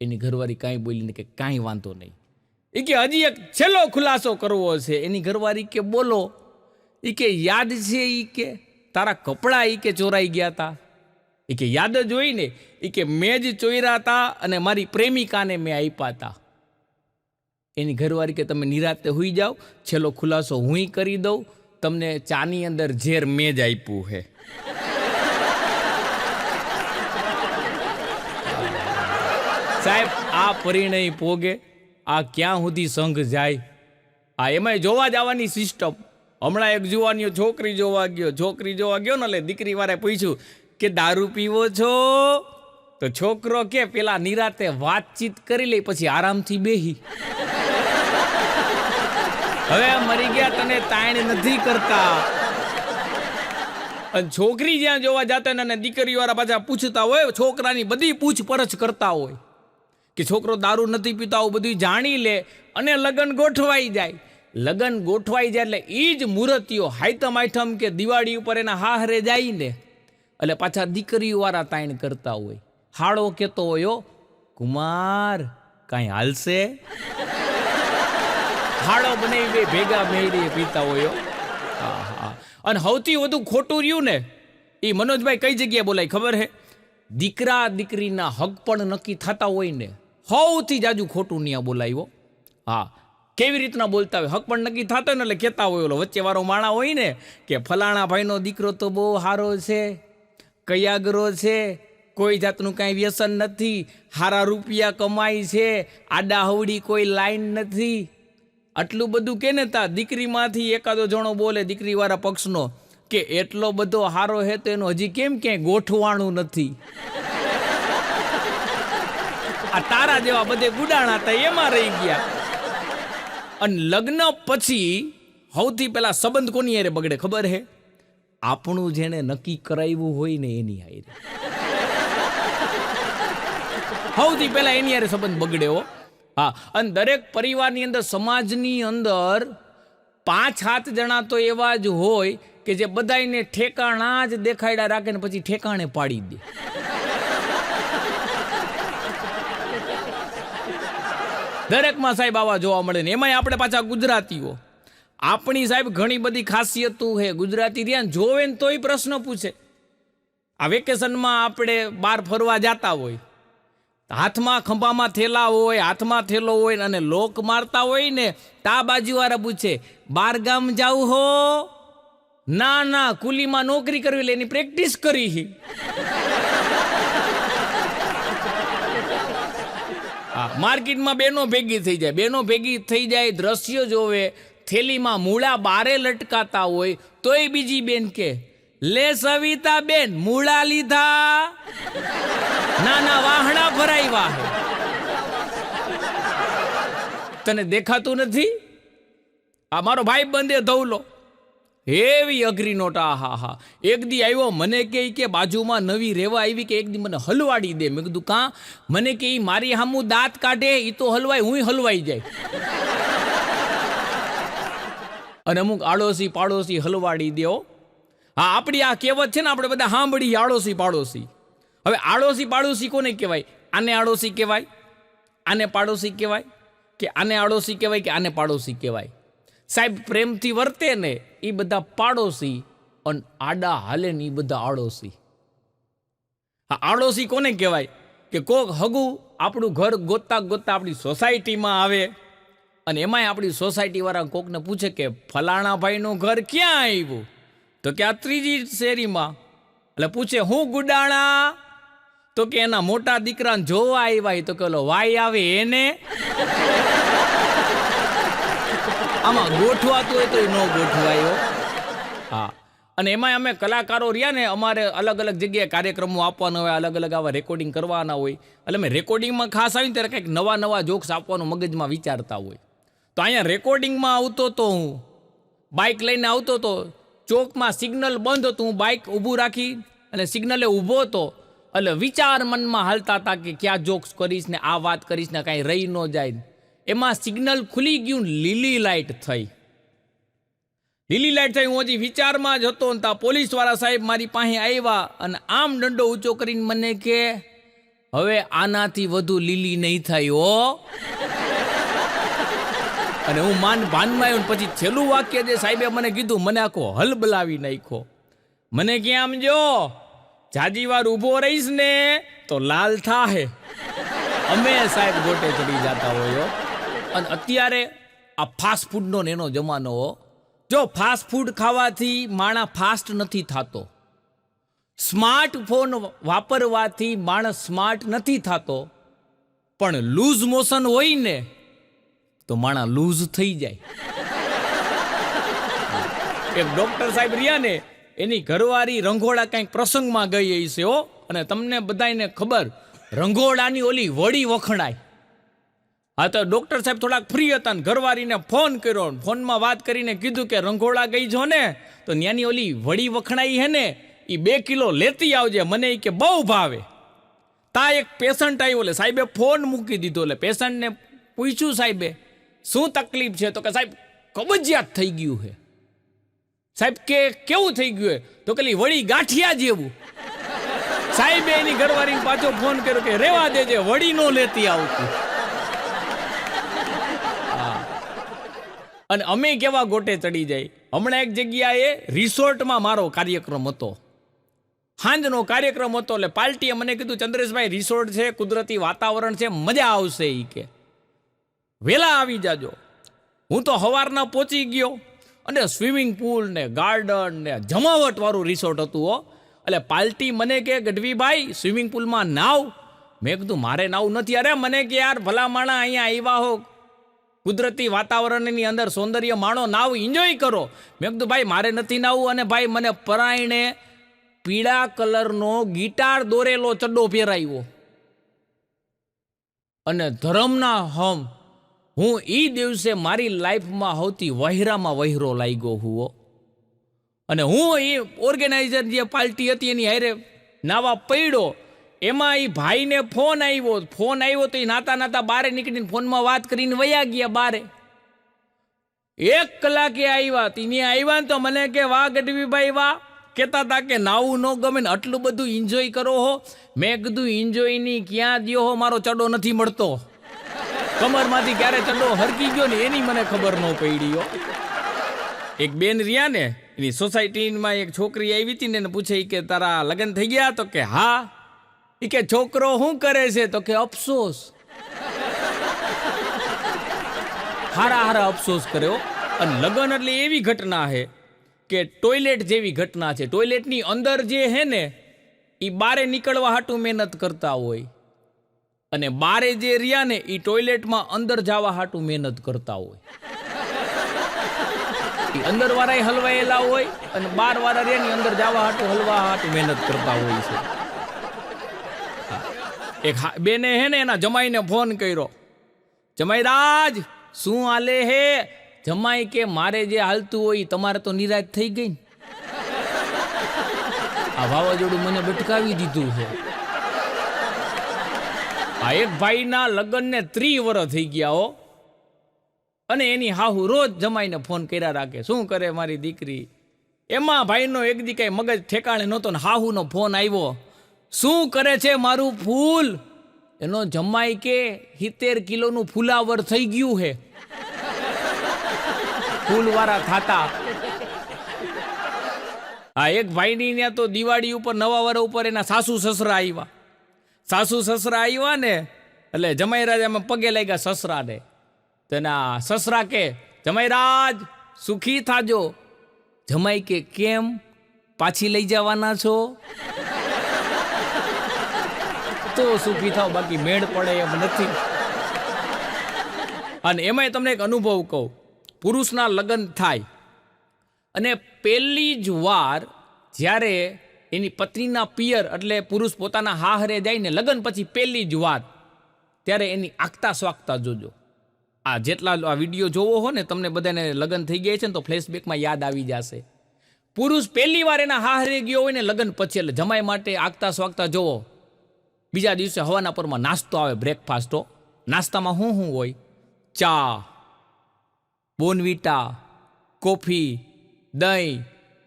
એની ઘરવાળી કાંઈ બોલીને કે કાંઈ વાંધો નહીં. એ કે હજી એક છેલ્લો ખુલાસો કરવો છે. એની ઘરવાળી કે બોલો. એ કે યાદ છે એ કે તારા કપડાં એ કે ચોરાઈ ગયા હતા? એ કે યાદ જ હોય ને. એ કે મેં જ ચોર્યા હતા અને મારી પ્રેમિકાને મેં આપ્યા હતા. એની ઘરવાળી કે તમે નિરાતે હુઈ જાઓ, છેલ્લો ખુલાસો હું કરી દઉં. તમને ચાની અંદર ઝેર મેં જ આપ્યું હે. સાહેબ આ પરિણય પોગે, આ ક્યાં સુધી સંઘ જાય? આ એમાંય જોવા જવાની સિસ્ટમ. હમણાં એક જુવાનીઓ છોકરી જોવા ગયો ને એટલે દીકરી વાળે પૂછ્યું કે દારૂ પીવો છો? તો છોકરો કે પેલા નિરાતે વાતચીત કરી લે પછી આરામથી બેહી. હવે મરી ગયા તને તાણ નથી કરતા. અને છોકરી જ્યાં જોવા જતા ને દીકરી વાળા પાછા પૂછતા હોય, છોકરાની બધી પૂછપરછ કરતા હોય કે છોકરો દારૂ નથી પીતો, આવું બધું જાણી લે અને લગ્ન ગોઠવાઈ જાય. લગ્ન ગોઠવાઈ જાય એટલે એ જ મુહૂર્તિયો હાઈતમ આઈટમ કે દિવાળી ઉપર એના હાહરે જાય ને એટલે પાછા દીકરીઓ વાળા તાણ કરતા હોય. હાડો કેતો હોય, કુમાર કાંઈ હાલશે? હાડો બનાવી બે ભેગા મેળી પીતા હોય. અને સૌથી વધુ ખોટું રહ્યું ને એ મનોજભાઈ કઈ જગ્યાએ બોલાય ખબર હે? દીકરા દીકરીના હક પણ નક્કી થતા હોય ને સૌથી જાજુ ખોટું ત્યાં બોલાયો. હા, કેવી રીતના બોલતા હોય? હક પણ નક્કી થતો હોય ને એટલે કહેતા હોય ઓલો વચ્ચે વાળો માણા હોય ને કે ફલાણા ભાઈનો દીકરો તો બહુ સારો છે, કયાગરો છે, કોઈ જાતનું કાંઈ વ્યસન નથી, સારા રૂપિયા કમાય છે, આડા હવડી કોઈ લાઈન નથી. આટલું બધું કે ને તા દીકરીમાંથી એકાદો જણો બોલે દીકરીવાળા પક્ષનો કે એટલો બધો હારો હે તો એનું હજી કેમ ક્યાંય ગોઠવાણું નથી. આ તારા જેવા બધે ગુડાણા હતા એમાં રહી ગયા. અને લગ્ન પછી સૌથી પહેલા સંબંધ કોની હારે બગડે ખબર હે? આપણું જેને નક્કી કરાવ્યું હોય ને એની હારે. સૌથી પહેલા એની હારે સંબંધ બગડ્યો. હા, અને દરેક પરિવારની અંદર, સમાજની અંદર 5-7 જણા તો એવા જ હોય કે જે બધાને ઠેકાણા જ દેખાડ્યા રાખે ને પછી ઠેકાણે પાડી દે. દરેકમાં સાહેબ આવા જોવા મળે ને એમાંય આપણે પાછા ગુજરાતીઓ. આપણી સાહેબ ઘણી બધી ખાસિયતું છે. ગુજરાતી રહ્યા ને જોવે ને તોય પ્રશ્ન પૂછે. આ વેકેશનમાં આપણે બહાર ફરવા જતા હોય, હાથમાં ખંભામાં થેલા હોય, હાથમાં થેલો હોય અને લોક મારતા હોય ને તા બાજુવાળા પૂછે બાર ગામ જાવ હો? ના કુલીમાં નોકરી કરવી લે એની પ્રેક્ટિસ કરી. માર્કેટમાં બેનો ભેગી થઈ જાય, બેનો ભેગી થઈ જાય, દ્રશ્ય જોવે, થેલીમાં મૂળા બારે લટકાતા હોય, તોય બીજી બેન કે લે સવિતા બેન મૂળા લીધા, નાના વાહણા ભરાઈ. તને દેખાતું નથી? આ મારો ભાઈ બંધે ધવલો એવી અઘરી નોટ. હા એક દી આવ્યો, મને કે બાજુમાં નવી રેવા આવી કે એક દી મને હલવાડી દે. મેં કીધું કાં? મને કે મારી સામું દાંત કાઢે એ તો હલવાય, હું હલવાઈ જાય. અને અમુક આડોશી પાડોશી હલવાડી દો. હા, આપણી આ કહેવત છે ને, આપણે બધા સાંભળી આડોશી પાડોશી. હવે આડોશી પાડોશી કોને કહેવાય? આને આડોશી કહેવાય, આને પાડોશી કહેવાય, કે આને આડોશી કહેવાય, કે આને પાડોશી કહેવાય? સાહેબ પ્રેમથી વર્તે ને એ બધા પાડોશી, અને આડા હાલે ને એ બધા આડોશી. હા, આડોશી કોને કહેવાય? કે કોક હગું આપણું ઘર ગોતતા ગોતતા આપણી સોસાયટીમાં આવે, અને એમાંય આપણી સોસાયટીવાળા કોકને પૂછે કે ફલાણા ભાઈનું ઘર ક્યાં આવ્યું? તો કે આ ત્રીજી શેરીમાં. એટલે પૂછે હું ગુડાણા? તો કે એના મોટા દીકરાને જોવા આવ્યા. તો કે ઓલો વાઈ આવે એને. આમાં ગોઠવાતું હોય તો ન ગોઠવાયો. હા, અને એમાં અમે કલાકારો રહ્યા ને, અમારે અલગ અલગ જગ્યાએ કાર્યક્રમો આપવાના હોય, અલગ અલગ આવા રેકોર્ડિંગ કરવાના હોય. એટલે અમે રેકોર્ડિંગમાં ખાસ આવીને ત્યારે કંઈક નવા નવા જોક્સ આપવાનું મગજમાં વિચારતા હોય. તો અહીંયા રેકોર્ડિંગમાં આવતો તો હું બાઇક લઈને આવતો તો, ચોકમાં સિગ્નલ બંધ હતું, હું બાઇક ઊભું રાખી અને સિગ્નલે ઊભો હતો. એટલે વિચાર મનમાં હાલતા હતા કે ક્યાં જોક્સ કરીશ ને આ વાત કરીશ ને કાંઈ રહી ન જાય. એમાં સિગ્નલ ખુલી ગયું, લીલી લાઇટ થઈ. લીલી લાઇટ થઈ, હું હજી વિચારમાં જ હતો ને ત્યાં પોલીસવાળા સાહેબ મારી પાસે આવ્યા અને આમ દંડો ઊંચો કરીને મને કે હવે આનાથી વધુ લીલી નહીં થાય હો. અને હું ભાનમાં આવ્યો. પછી છેલ્લું વાક્ય જે સાહેબે મને કીધું, મને આખો હલબલાવી નાખ્યો. મને કે આમ જો જાજી વાર ઊભો રહીશ ને તો લાલ થાહે. અમે સાહેબ ગોટે ચડી જતા હોય. અને અત્યારે આ ફાસ્ટ ફૂડનો એનો જમાનો હો. જો ફાસ્ટ ફૂડ ખાવાથી માણસ ફાસ્ટ નથી થતો, સ્માર્ટફોન વાપરવાથી માણસ સ્માર્ટ નથી થતો, પણ લૂઝ મોશન હોય ને તો માણસ લૂઝ થઈ જાય. એક ડોક્ટર સાહેબ રહ્યા ને, એની ઘરવાળી રંગોળા કંઈક પ્રસંગમાં ગઈ હશે હો. અને તમને બધાને ખબર, રંગોળાની ઓલી વડી વખણાય. હા, તો ડોક્ટર સાહેબ થોડાક ફ્રી હતા ને ઘરવાળીને ફોન કર્યો. ફોનમાં વાત કરીને કીધું કે રંગોળા ગઈ છો ને તો ત્યાંની ઓલી વડી વખણાઈ હે ને એ 2 કિલો લેતી આવજે, મને એ કે બહુ ભાવે. તા એક પેશન્ટ આવ્યો, એટલે સાહેબે ફોન મૂકી દીધો. એટલે પેશન્ટને પૂછ્યું સાહેબે શું તકલીફ છે? તો કે સાહેબ કબજિયાત થઈ ગયું છે. સાહેબ કે કેવું થઈ ગયું? તો કે વળી ગાંઠિયા જેવું. સાહેબે એની ઘરવાળીને પાછો ફોન કર્યો કે રેવા દેજે, વડી નો લેતી આવતી. અને અમે કેવા ગોટે ચડી જાય. હમણાં એક જગ્યાએ રિસોર્ટમાં મારો કાર્યક્રમ હતો, સાંજનો કાર્યક્રમ હતો. એટલે પાર્ટીએ મને કીધું ચંદ્રેશભાઈ રિસોર્ટ છે, કુદરતી વાતાવરણ છે, મજા આવશે. એ કે વહેલા આવી જાજો. હું તો સવારના પહોંચી ગયો અને સ્વિમિંગ પુલ ને ગાર્ડન ને જમાવટ વાળું રિસોર્ટ હતું હો. એટલે પાર્ટી મને કે ગઢવીભાઈ સ્વિમિંગ પુલમાં નાવ. મેં કીધું મારે નાવું નથી. અરે મને કે યાર ભલા માણા અહીંયા આવ્યા હો, કુદરતી વાતાવરણની અંદર સૌંદર્ય માણો, નાવ એન્જોય કરો. મેં કીધું ભાઈ મારે નથી નાવું. અને ભાઈ મને પરાયણે પીળા કલરનો ગિટાર દોરેલો ચડ્ડો પહેરાવ્યો અને ધર્મના હું એ દિવસે મારી લાઈફમાં સૌથી વહેરામાં વહેરો લાગ્યો હું. અને હું એ ઓર્ગેનાઇઝર જે પાર્ટી હતી એની હારે નાવા પડ્યો. એમાં એ ભાઈને ફોન આવ્યો તો એ નાતા બારે નીકળીને ફોનમાં વાત કરીને વયા ગયા બારે. 1 કલાકે આવ્યા. ત્યાં આવ્યા ને તો મને કે વાહ ગઢવીભાઈ વાહ, કહેતા હતા કે નાવું ન ગમે ને આટલું બધું એન્જોય કરો હો. મેં કીધું એન્જોયની ક્યાં દ્યો હો, મારો ચડો નથી મળતો. કમરમાંથી ક્યારે ચડો હરકી ગયો ને એની મને ખબર ન પડી હો. એક બેન રહ્યા ને, એની સોસાયટીમાં એક છોકરી આવી હતી ને, એને પૂછે કે તારા લગ્ન થઈ ગયા? તો કે હા. એ કે છોકરો શું કરે છે? તો કે અફસોસ. હારા અફસોસ કર્યો. અને લગ્ન એટલે એવી ઘટના છે કે ટોયલેટ જેવી ઘટના છે. ટોયલેટની અંદર જે હે ને એ બારે નીકળવા હાટું મહેનત કરતા હોય. અને બારે જે રહ્યા ને એ ટોયલેટમાં અંદર જવા હાટું મહેનત કરતા હોય. ઈ અંદર વાળા હલવાયેલા હોય અને બાર વાળા રહ્યા ની અંદર જવા હાટું હલવા હાટું મહેનત કરતા હોય છે. એક બેને હે ને એના જમાઈને ફોન કર્યો, જમાઈ રાજ શું હાલે હે? જમાઈ કે મારે જે હાલતું હોય તમારે તો નિરાશ થઈ ગઈ. આ વાવાઝોડું મને બટકાવી દીધું છે. આ એક ભાઈના લગ્નને 30 વર્ષ થઈ ગયા હો, અને એની હાહુ રોજ જમાઈને ફોન કર્યા રાખે, શું કરે મારી દીકરી? એમાં ભાઈનો એક દી કઈ મગજ ઠેકાણે નહોતો ને હાહુનો ફોન આવ્યો, શું કરે છે મારું ફૂલ? એનો જમાઈ કે 70 કિલોનું ફુલાવર થઈ ગયું હે. ફૂલવાળા થાતા. આ એક ભાઈની ત્યાં તો દિવાળી ઉપર નવા વર્ષ ઉપર એના સાસુ સસરા આવ્યા. સાસુ સસરા આવ્યા ને એટલે જમાઈરાજ પગે લાગ્યા સસરાને. તેના સસરા કે જમાઈરાજ સુખી થાજો. જમાઈ કે કેમ, પાછી લઈ જવાના છો? તો સુખી થાવ, બાકી મેળ પડે એમ નથી. અને એમાંય તમને એક અનુભવ કહું, પુરુષના લગ્ન થાય અને પહેલી જ વાર જ્યારે એની પત્નીના પિયર એટલે પુરુષ પોતાના હાહરે જાય ને લગ્ન પછી પહેલી જ વાર, ત્યારે એની આગતા સ્વાગતા જોજો. આ જેટલા આ વિડીયો જોવો હો ને તમને બધાને લગ્ન થઈ ગયા છે ને તો ફ્લેશબેકમાં યાદ આવી જશે. પુરુષ પહેલી વાર એના હાહરે ગયો હોય ને લગ્ન પછી, એટલે જમાઈ માટે આગતા સ્વાગતા જોવો. બીજા દિવસે હવાના પરમાં નાસ્તો આવે, બ્રેકફાસ્ટો. નાસ્તામાં શું શું હોય? ચા, બોનવીટા, કોફી, દહીં,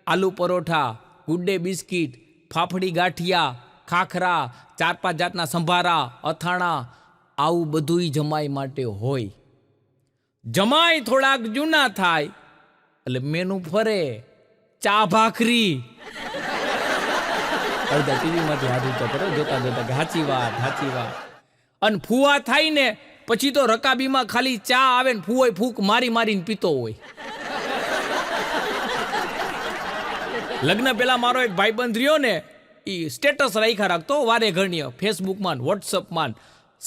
aloo paratha, Good Day biscuit, fafdi gathiya, khakhra, 4-5 જાતના સંભારા, અથાણા, આવું બધુંય જમાઈ માટે હોય. જમાઈ થોડાક જૂના થાય એટલે મેનુ ફરે, ચા ભાખરી. અડધા ટીવીમાંથી હાથ ઊંચો કરો જોતા જોતા કે સાચી વાત, સાચી વાત. અને ફુવા થાય ને પછી તો રકાબીમાં ખાલી ચા આવે ને ફૂઓય ફૂંક મારી મારીને પીતો હોય. લગ્ન પેલા મારો એક ભાઈબંધ રહ્યો ને, એ સ્ટેટસ રાખ્યા રાખતો વારે ઘણીએ ફેસબુકમાં વોટ્સઅપમાં.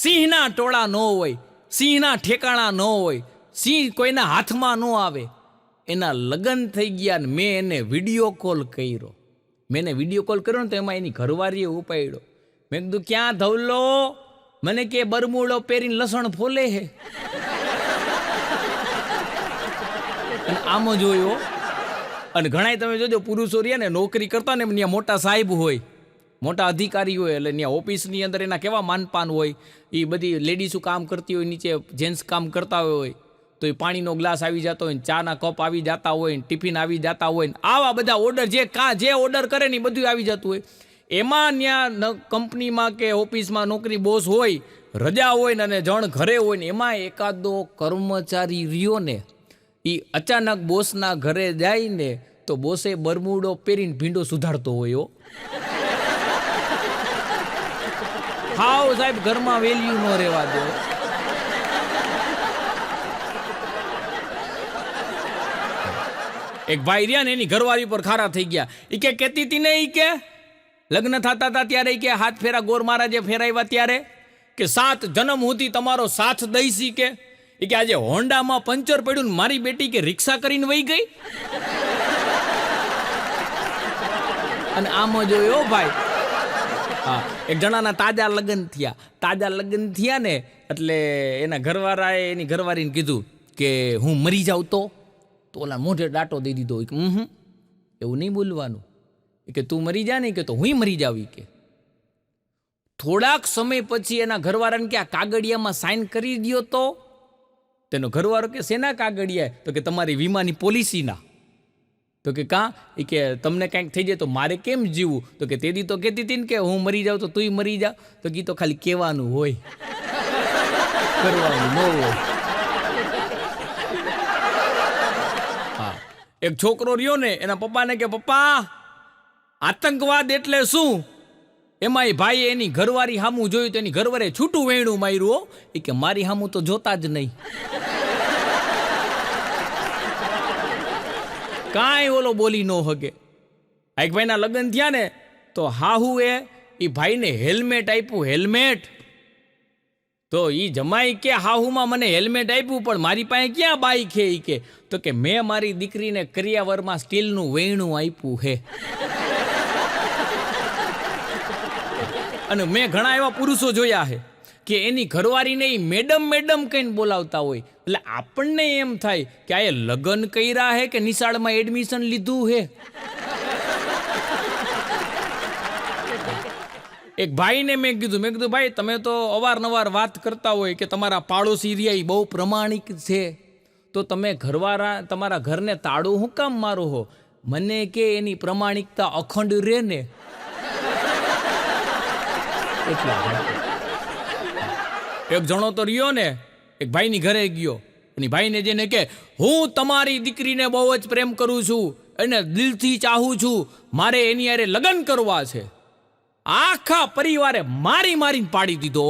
સિંહના ટોળા ન હોય, સિંહના ઠેકાણા ન હોય, સિંહ કોઈના હાથમાં ન આવે. એના લગ્ન થઈ ગયા ને મેં એને વિડીયો કોલ કર્યો. મેં એને વિડીયો કોલ કર્યો ને તો એમાં એની ઘરવાળીએ ઉપાડ્યો. મેં કીધું ક્યાં ધવલો? મને કે બરમુડો પહેરીને લસણ ફોલે હે. અને આમ જ હોય. અને ઘણાય તમે જોજો પુરુષો રહ્યા ને નોકરી કરતા ને ત્યાં મોટા સાહેબ હોય, મોટા અધિકારી હોય, એટલે ત્યાં ઓફિસની અંદર એના કેવા માનપાન હોય. એ બધી લેડીઝો કામ કરતી હોય, નીચે જેન્ટ્સ કામ કરતા હોય, તો એ પાણીનો ગ્લાસ આવી જતો હોય, ચાના કપ આવી જતા હોય, ટિફિન આવી જતા હોય, આવા બધા ઓર્ડર જે ઓર્ડર કરે ને એ બધું આવી જતું હોય. એમાં ત્યાં કંપનીમાં કે ઓફિસમાં નોકરી બોસ હોય, રજા હોય ને અને જણ ઘરે હોય ને એમાં એકાદો કર્મચારી રહ્યો ને એ અચાનક બોસના ઘરે જાય ને તો બોસે બરમુડો પહેરીને ભીંડો સુધારતો હોય. હાવ સાહેબ ઘરમાં વેલ્યુ ન રહેવા દો. એક ભાઈ રહ્યા ને એની ઘરવાળી પર ખારા થઈ ગયા. એ કે કહેતી હતી ને એ કે લગ્ન થતા હતા ત્યારે કે હાથ ફેરા ગોર મહારાજે ફેરાવ્યા ત્યારે કે 7 જન્મ સુધી તમારો સાથ દઈશી કે આજે હોન્ડામાં પંચર પડ્યું ને મારી બેટી કે રિક્ષા કરીને વહી ગઈ. અને આમ જોયો ભાઈ, હા એક જણાના તાજા લગ્ન થયા ને એટલે એના ઘરવાળાએ એની ઘરવાળીને કીધું કે હું મરી જાઉં તો ઓલા મોઢે ડાટો દઈ દીધો. એવું નહીં બોલવાનું કે તું મરી જા નહીં કે તો હું મરી જાવી કે. થોડાક સમય પછી એના ઘરવાળાને કે આ કાગળિયામાં સાઇન કરી દો તો. તેનો ઘરવાળો કે શેના કાગળિયા? તો કે તમારી વીમાની પોલિસીના. તો કે કાં? એ કે તમને કાંઈક થઈ જાય તો મારે કેમ જીવવું? તો કે તે દી તો કહેતી હતી ને કે હું મરી જાઉં તો તુંય મરી જા. તો કે તો ખાલી કહેવાનું હોય, કરવાનું ન હોય. હા એક છોકરો રહ્યો ને એના પપ્પાને કે પપ્પા આતંકવાદ એટલે શું? એમાં એ ભાઈએ એની ઘરવાળી હામું જોયું તો એની ઘરવાળે છૂટું વેણું માર્યું. એ કે મારી હામું તો જોતા જ નહીં. કાંઈ ઓલો બોલી ન હગે. એક ભાઈના લગ્ન થયા ને તો હાહુ એ ભાઈને હેલ્મેટ આપ્યું. હેલ્મેટ તો ઈ જમાઈ કે હાહુમાં મને હેલ્મેટ આપ્યું પણ મારી પાસે ક્યાં બાઈક છે ઈ કે. તો કે મેં મારી દીકરીને કરિયાવરમાં સ્ટીલનું વેણું આપ્યું હે. અને મેં ઘણા એવા પુરુષો જોયા છે કે એની ઘરવાળીને ઈ મેડમ મેડમ કહીને બોલાવતા હોય. એટલે આપણને એમ થાય કે આ લગ્ન કર્યા હે કે નિશાળમાં એડમિશન લીધું હે. એક ભાઈને મેં કીધું ભાઈ તમે તો અવારનવાર વાત કરતા હોય કે તમારા પાડોશી રહ્યા બહુ પ્રમાણિક છે, તો તમે ઘરવાળા તમારા ઘરને તાળું હું કામ મારો હો? મને કે એની પ્રમાણિકતા અખંડ રહે ને એટલા. એક જણો તો રહ્યો ને, એક ભાઈની ઘરે ગયો અને ભાઈને જેને કે હું તમારી દીકરીને બહુ જ પ્રેમ કરું છું, એને દિલથી ચાહું છું, મારે એની હારે લગ્ન કરવા છે. આખા પરિવારે મારીને પાડી દીધો.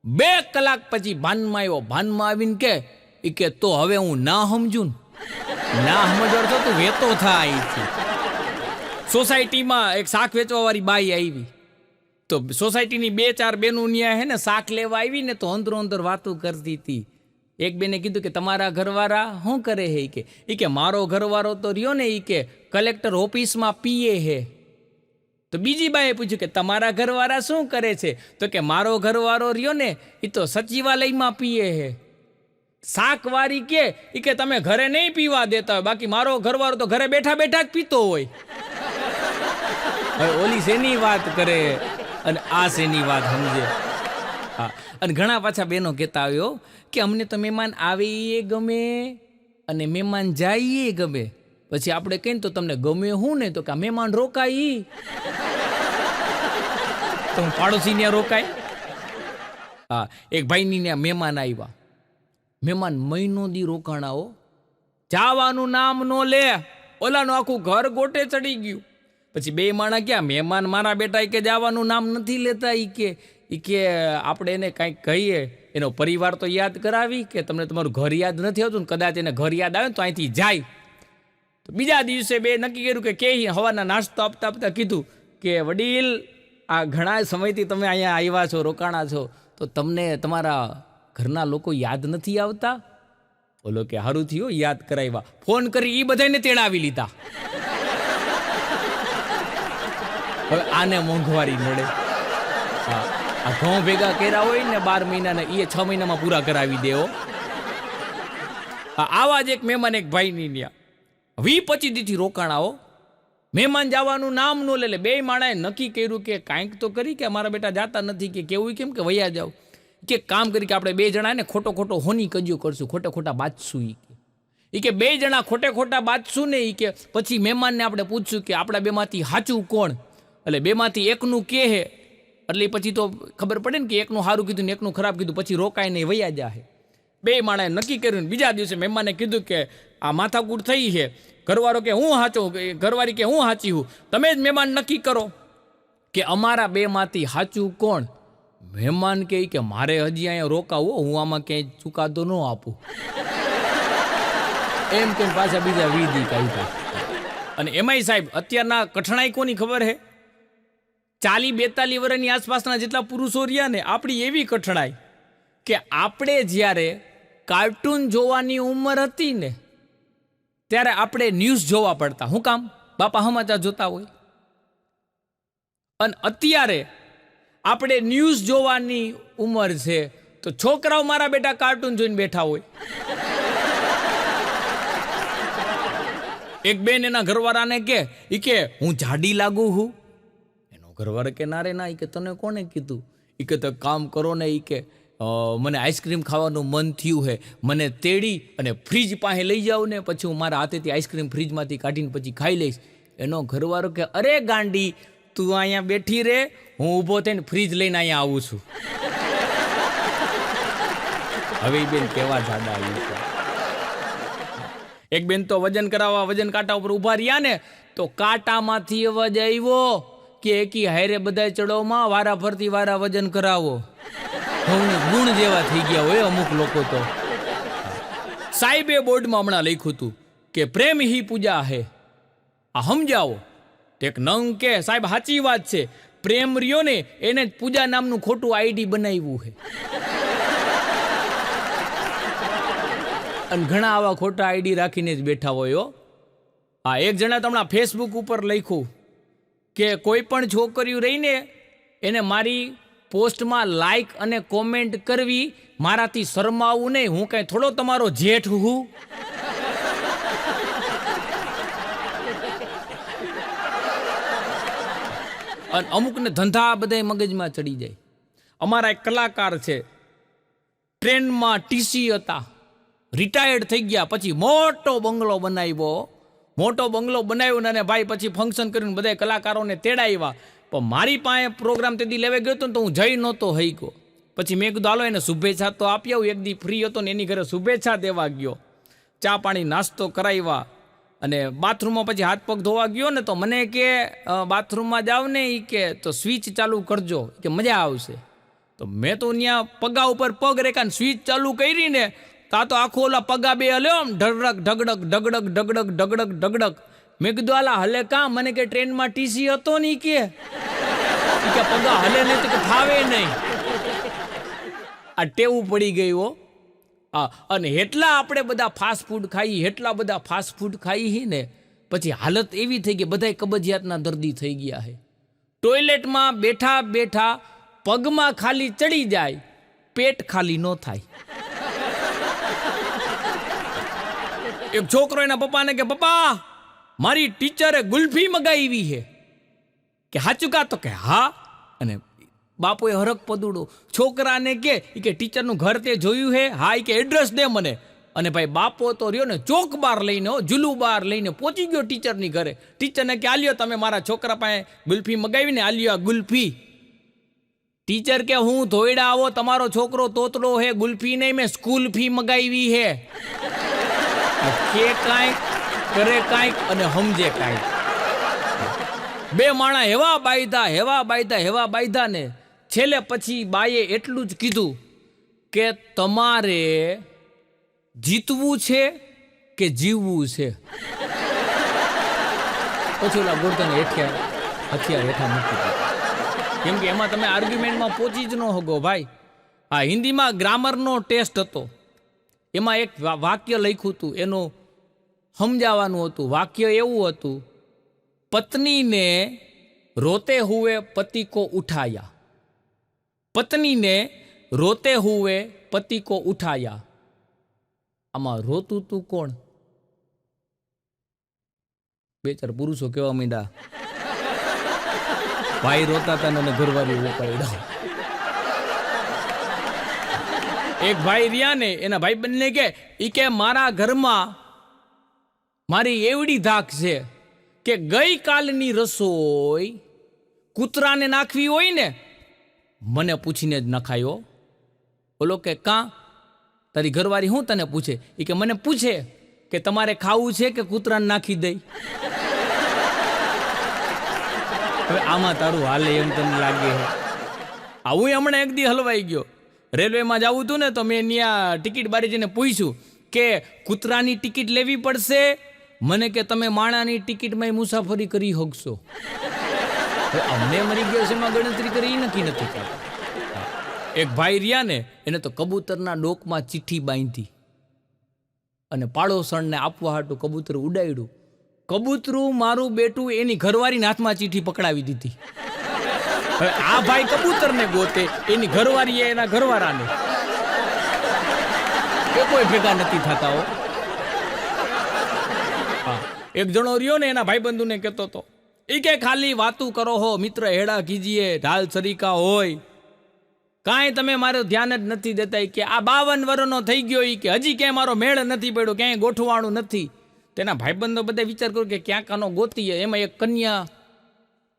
2 કલાક પછી ભાનમાં આવ્યો. ભાનમાં આવીને કે તો હવે હું ના સમજું ને, ના સમજણ તો તું વેતો થાય. સોસાયટીમાં એક શાક વેચવા વાળી બાઈ આવી, તો સોસાયટીની 2-4 બેનો ન્યા હે ને શાક લેવા આવી ને, તો અંદર વાતો કરતી હતી. એક બેને કીધું કે તમારા ઘરવાળા શું કરે હે? કે મારો ઘરવાળો તો રહ્યો ને કે કલેક્ટર ઓફિસમાં પીએ હે. તો બીજી બાએ પૂછ્યું કે તમારા ઘરવાળા શું કરે છે? તો કે મારો ઘરવાળો રહ્યો ને એ તો સચિવાલયમાં પીએ હે. શાકવાળી કે તમે ઘરે નહીં પીવા દેતા હોય, બાકી મારો ઘરવાળો તો ઘરે બેઠા જ પીતો હોય. હવે ઓલી શેની વાત કરે અને આ શેની વાત સમજે. હા, અને ઘણા પાછા બહેનો કહેતા આવ્યો કે અમને તો મહેમાન આવે એ ગમે અને મહેમાન જાય એ ગમે. પછી આપણે કહીને તો તમને ગમે હું ને? તો કે મહેમાન રોકાય તો હું પાડોશી ત્યાં રોકાય. હા, એક ભાઈની ત્યાં મહેમાન આવ્યા. મહેમાન મહિનો દી રોકાણાઓ, જવાનું નામ નો લે, ઓલાનું આખું ઘર ગોટે ચડી ગયું. પછી 2 માણા ક્યાં મહેમાન મારા બેટા કે જવાનું નામ નથી લેતા. કે આપણે એને કાંઈક કહીએ, એનો પરિવાર તો યાદ કરાવી કે તમને તમારું ઘર યાદ નથી આવતું ને, કદાચ એને ઘર યાદ આવે ને તો અહીંથી જાય. તો બીજા દિવસે 2 નક્કી કર્યું કે હવાના નાસ્તો આપતા કીધું કે વડીલ આ ઘણા સમયથી તમે અહીંયા આવ્યા છો, રોકાણા છો, તો તમને તમારા ઘરના લોકો યાદ નથી આવતા? બોલો કે સારું થયું યાદ કરાવ્યા. ફોન કરી એ બધાને તેડાવી લીધા. હવે આને મોંઘવારી નડે. હા, આ ઘઉં ભેગા કર્યા હોય ને 12 મહિનાના, એ 6 મહિનામાં પૂરા કરાવી દેવો. આવા જ એક મહેમાન એક ભાઈની ત્યાં 20-25 દીથી રોકાણાઓ, મહેમાન જવાનું નામ ન લે. 2 માણાએ નક્કી કર્યું કે કાંઈક તો કરી કે અમારા બેટા જાતા નથી, કે કેવું કેમ કે વયા જાવ. કે કામ કરી કે આપણે 2 જણા ને ખોટો હોની કજ્યો કરશું, ખોટા બાજશું. કે 2 જણા ખોટા બાજશું ને કે પછી મહેમાનને આપણે પૂછશું કે આપણા 2માંથી સાચું કોણ? એટલે 2માંથી એકનું કે હે, એટલે પછી તો ખબર પડે ને કે એકનું સારું કીધું ને એકનું ખરાબ કીધું, પછી રોકાય નહીં વયા જાય. 2 માણાએ નક્કી કર્યું. બીજા દિવસે મહેમાને કીધું કે આ માથાકૂટ થઈ છે. ઘરવાળો કે હું સાચો, ઘરવાળી કે હું સાચી હું, તમે જ મહેમાન નક્કી કરો કે અમારા 2માંથી સાચું કોણ? મહેમાન કે મારે હજી અહીંયા રોકાવું, હું આમાં ક્યાંય ચુકાદો ન આપું. એમ કે પાછા બીજા વિધિ કાઢ્યા. અને એમાંય સાહેબ અત્યારના કઠણાઈ કોની ખબર હે? 40-42 વર્ષની આસપાસના જેટલા પુરુષો રહ્યા ને, આપણી એવી કઠણાઈ કે આપણે જ્યારે કાર્ટૂન જોવાની ઉંમર હતી ને ત્યારે આપણે ન્યૂઝ જોવા પડતા. શું કામ? બાપા સમાચાર જોતા હોય. અને અત્યારે આપણે ન્યૂઝ જોવાની ઉંમર છે તો છોકરાઓ મારા બેટા કાર્ટૂન જોઈને બેઠા હોય. એક બેન એના ઘરવાળાને કે હું જાડી લાગુ છું. એનો ઘરવાળો કે ના રે ના, કે તને કોને કીધું? કે તો કામ કરો ને, કે મને આઈસ્ક્રીમ ખાવાનું મન થયું હે, મને તેડી અને ફ્રીજ પાસે લઈ જાઓ ને, પછી હું મારા હાથેથી આઈસ્ક્રીમ ફ્રીજમાંથી કાઢીને પછી ખાઈ લઈશ. એનો ઘરવાળો કે અરે ગાંડી, તું અહીંયા બેઠી રે, હું ઊભો થઈને ફ્રીજ લઈને અહીંયા આવું છું. હવે બેન કેવા જાડા આવી છે. એક બેન તો વજન કરાવવા વજન કાંટા ઉપર ઊભા રહ્યા ને, તો કાંટામાંથી અવાજ આવ્યો કે એકી હારે બધા ચડોમાં વારા ફરતી વારા વજન કરાવો. ગુણ જેવા થઈ ગયા હોય અમુક લોકો તો. સાહેબે બોર્ડમાં હમણાં લખ્યું હતું કે પ્રેમ હી પૂજા હે, આ સમજાવો. એક નંગ કે સાહેબ સાચી વાત છે, પ્રેમ રહ્યો ને એને પૂજા નામનું ખોટું આઈડી બનાવ્યું છે. અને ઘણા આવા ખોટા આઈડી રાખીને જ બેઠા હોય. હા, એક જણા હમણાં ફેસબુક ઉપર લખ્યું કે કોઈ પણ છોકરીઓ રહીને એને મારી પોસ્ટમાં લાઈક અને કોમેન્ટ કરવી, મારાથી શરમાવું નહીં, હું કઈ થોડો તમારો જેઠ હું. અને અમુકને ધંધા બધા મગજમાં ચડી જાય. અમારા એક કલાકાર છે, ટ્રેનમાં ટીસી હતા, રિટાયર્ડ થઈ ગયા, પછી મોટો બંગલો બનાવ્યો ને ભાઈ પછી ફંક્શન કરીને બધા કલાકારોને તેડાવ્યા. પણ મારી પાસે પ્રોગ્રામ તેથી લેવા ગયો હતો ને તો હું જઈ નહોતો હઈ ગયો. પછી મેં કીધું હાલો એને શુભેચ્છા તો આપી આવું. એક દી ફ્રી હતો ને એની ઘરે શુભેચ્છા દેવા ગયો, ચા પાણી નાસ્તો કરાવ્યા અને બાથરૂમમાં પછી હાથ પગ ધોવા ગયો ને તો મને કે બાથરૂમમાં જાવ ને એ કે તો સ્વિચ ચાલુ કરજો કે મજા આવશે. તો મેં તો ત્યાં પગા ઉપર પગ રેખા સ્વિચ ચાલુ કરી ને તા તો આખો ઓલા પગા બે હલ્યો આમ ઢગડક ઢગડક ઢગડક ઢગડક ઢગડક ઢગડક. મેં કીધું આલા હલે કાં? મને કે ટ્રેનમાં ટીસી હતો ને કે પગા હલે નહીં તો કે ફાવે નહીં. આ ટેવું પડી ગઈ હો. હા, અને એટલા આપણે બધા ફાસ્ટ ફૂડ ખાઈ ને પછી હાલત એવી થઈ ગઈ, બધા કબજિયાતના દર્દી થઈ ગયા છે. ટોયલેટમાં બેઠા બેઠા પગમાં ખાલી ચડી જાય, પેટ ખાલી ન થાય. એક છોકરો એના પપ્પાને કે પપ્પા મારી ટીચરે ગુલ્ફી મગાવી છે કે હાચું કા? તો કે હા. અને બાપુએ હરક પદુડો છોકરાને કે ટીચરનું ઘર તે જોયું હે? હા. કે એડ્રેસ દે મને. અને ભાઈ બાપો તો રહ્યો ને ચોક બાર લઈને, જુલુ બાર લઈને પહોંચી ગયો ટીચરની ઘરે. ટીચરને કે આલ્યો તમે મારા છોકરા પાસે ગુલ્ફી મગાવીને આલ્યો આ ગુલ્ફી. ટીચર કે હું ધોઈડા આવો, તમારો છોકરો તોતડો હે, ગુલ્ફી નહીં, મેં સ્કૂલ ફી મગાવી હે. કે કાંઈક કરે કાંઈક અને સમજે કાંઈક. બે માણા હેવા બાયધા ને છેલ્લે પછી બાઈએ એટલું જ કીધું કે તમારે જીતવું છે કે જીવવું છે. પછી ઓલા ગોરધાને હથિયાર હેઠા મૂકી દીધું. કેમ કે એમાં તમે આર્ગ્યુમેન્ટમાં પહોંચી જ ન શકો ભાઈ. હા, હિન્દીમાં ગ્રામરનો ટેસ્ટ હતો, એમાં એક વાક્ય લખ્યું હતું, એનું સમજાવવાનું હતું. વાક્ય એવું હતું, પત્નીને રોતે હુએ પતિ કો ઉઠાયા, પત્નીને રોતે હુએ પતિ કો ઉઠાયા. આમાં રોતું તું કોણ? બે ચાર પુરુષો કેવા માંડ્યા, ભાઈ રોતા હતા ને ઘરવાળી ઉપાડ્યા. એક ભાઈ રહ્યા ને એના ભાઈ બંને કે મારા ઘરમાં મારી એવડી ધાક છે કે ગઈકાલની રસોઈ કૂતરાને નાખવી હોય ને મને પૂછીને જ નખાયો. બોલો કે કાં? તારી ઘરવાળી હું તને પૂછે? એ કે મને પૂછે કે તમારે ખાવું છે કે કૂતરાને નાખી દઈ. હવે આમાં તારું હાલે એમ તને લાગે છે? હું હમણાં એક દી હલવાઈ ગયો, રેલવેમાં જવું હતું ને તો મેં ત્યાં ટિકિટ બારી જઈને પૂછ્યું કે કૂતરાની ટિકિટ લેવી પડશે? મને કે તમે માણાની ટિકિટમાં મુસાફરી કરી શકશો. અમને મરી ગયો છે એમાં ગણતરી કરી નથી કરતા. એક ભાઈ રહ્યા ને એને તો કબૂતરના ડોકમાં ચિઠ્ઠી બાંધી અને પાડોશણને આપવા હાટું કબૂતર ઉડાડ્યું. કબૂતરું મારું બેટું એની ઘરવાળીના હાથમાં ચિઠ્ઠી પકડાવી દીધી. હવે આ ભાઈ કબૂતરને ગોતે, એની ઘરવાળીએ એના ઘરવાળાને. એ કોઈ ભેગા નથી થતા હો. હા, એક જણો રહ્યો ને એના ભાઈબંધુને કહેતો હતો, એ કે ખાલી વાતું કરો હો મિત્ર, હેડા કીજીએ, ઢાલ સરીકા હોય, કાંઈ તમે મારું ધ્યાન જ નથી દેતા. કે આ 52 વર્ષનો થઈ ગયો, કે હજી ક્યાંય મારો મેળ નથી પડ્યો, ક્યાંય ગોઠવાણું નથી. તેના ભાઈબંધો બધા વિચાર કર્યો કે ક્યાંક આનો ગોતીએ. એમાં એક કન્યા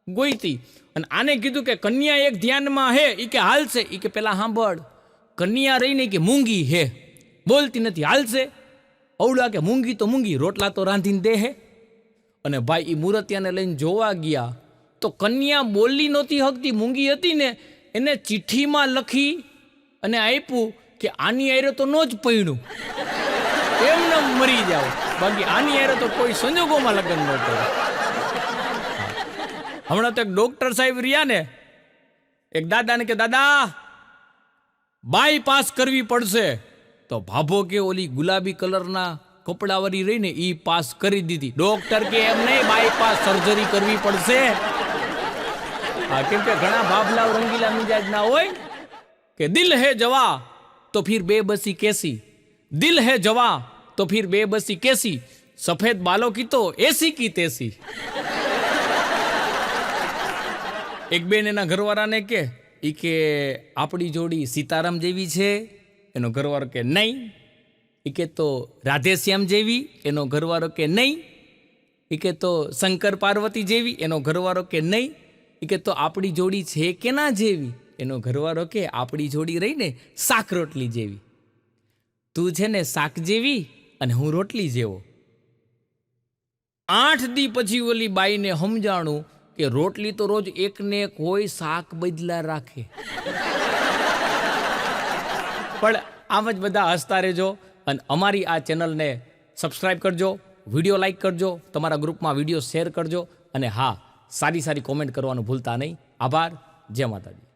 ગોઈતી અને આને કીધું કે કન્યા એક ધ્યાનમાં હે, એ કે હાલશે. એ કે પેલા સાંભળ, કન્યા રહીને કે મૂંગી હે, બોલતી નથી, હાલશે? અવડા કે મૂંગી તો મૂંગી, રોટલા તો રાંધીને દે હે. અને ભાઈ એ મૂર્તિયાને લઈને જોવા ગયા તો કન્યા બોલી નહોતી હકતી, મૂંગી હતી ને. એને ચિઠ્ઠીમાં લખી અને આપ્યું કે આની આરે તો ન જ પૈણું, એમને મરી જાવ, બાકી આની આરે તો કોઈ સંજોગોમાં લગ્ન ન કરે. હમણાં તો એક ડોક્ટર સાહેબ રહ્યા ને, એક દાદાને કે દાદા બાયપાસ કરવી પડશે, તો ભાભો કે ઓલી ગુલાબી કલરના કપડાવાળી રહીને ઈ પાસ કરી દીધી. ડોક્ટર કે એમ નહીં, બાયપાસ સર્જરી કરવી પડશે. હા, કેમ કે ઘણા ભાભલાઓ રંગીલા મિજાજ ના હોય કે દિલ હે જવા તો ફિર બેબસી કેસી, દિલ હે જવા તો ફિર બેબસી કેસી, સફેદ બાલો કી તો એસી કી તેસી. એક બેન એના ઘરવાળાને કે આપણી જોડી સીતારામ જેવી છે. એનો ઘરવાળો કે નહીં. કે તો રાધેશ્યામ જેવી. એનો ઘરવાળો કે નહીં. કે તો શંકર પાર્વતી જેવી. એનો ઘરવાળો કે નહીં. કે તો આપણી જોડી છે કે ના જેવી. એનો ઘરવાળો કે આપણી જોડી રહીને શાક રોટલી જેવી. તું છે ને શાક જેવી અને હું રોટલી જેવો. 8 દી પછી ઓલી બાઈને સમજાણું કે રોટલી તો રોજ એકને એક હોય, શાક બદલા રાખે. પણ આમ જ બધા હસતા રહેજો અને અમારી આ ચેનલને સબસ્ક્રાઈબ કરજો, વિડીયો લાઈક કરજો, તમારા ગ્રુપમાં વિડીયો શેર કરજો અને હા, સારી સારી કોમેન્ટ કરવાનું ભૂલતા નહીં. આભાર. જય માતાજી.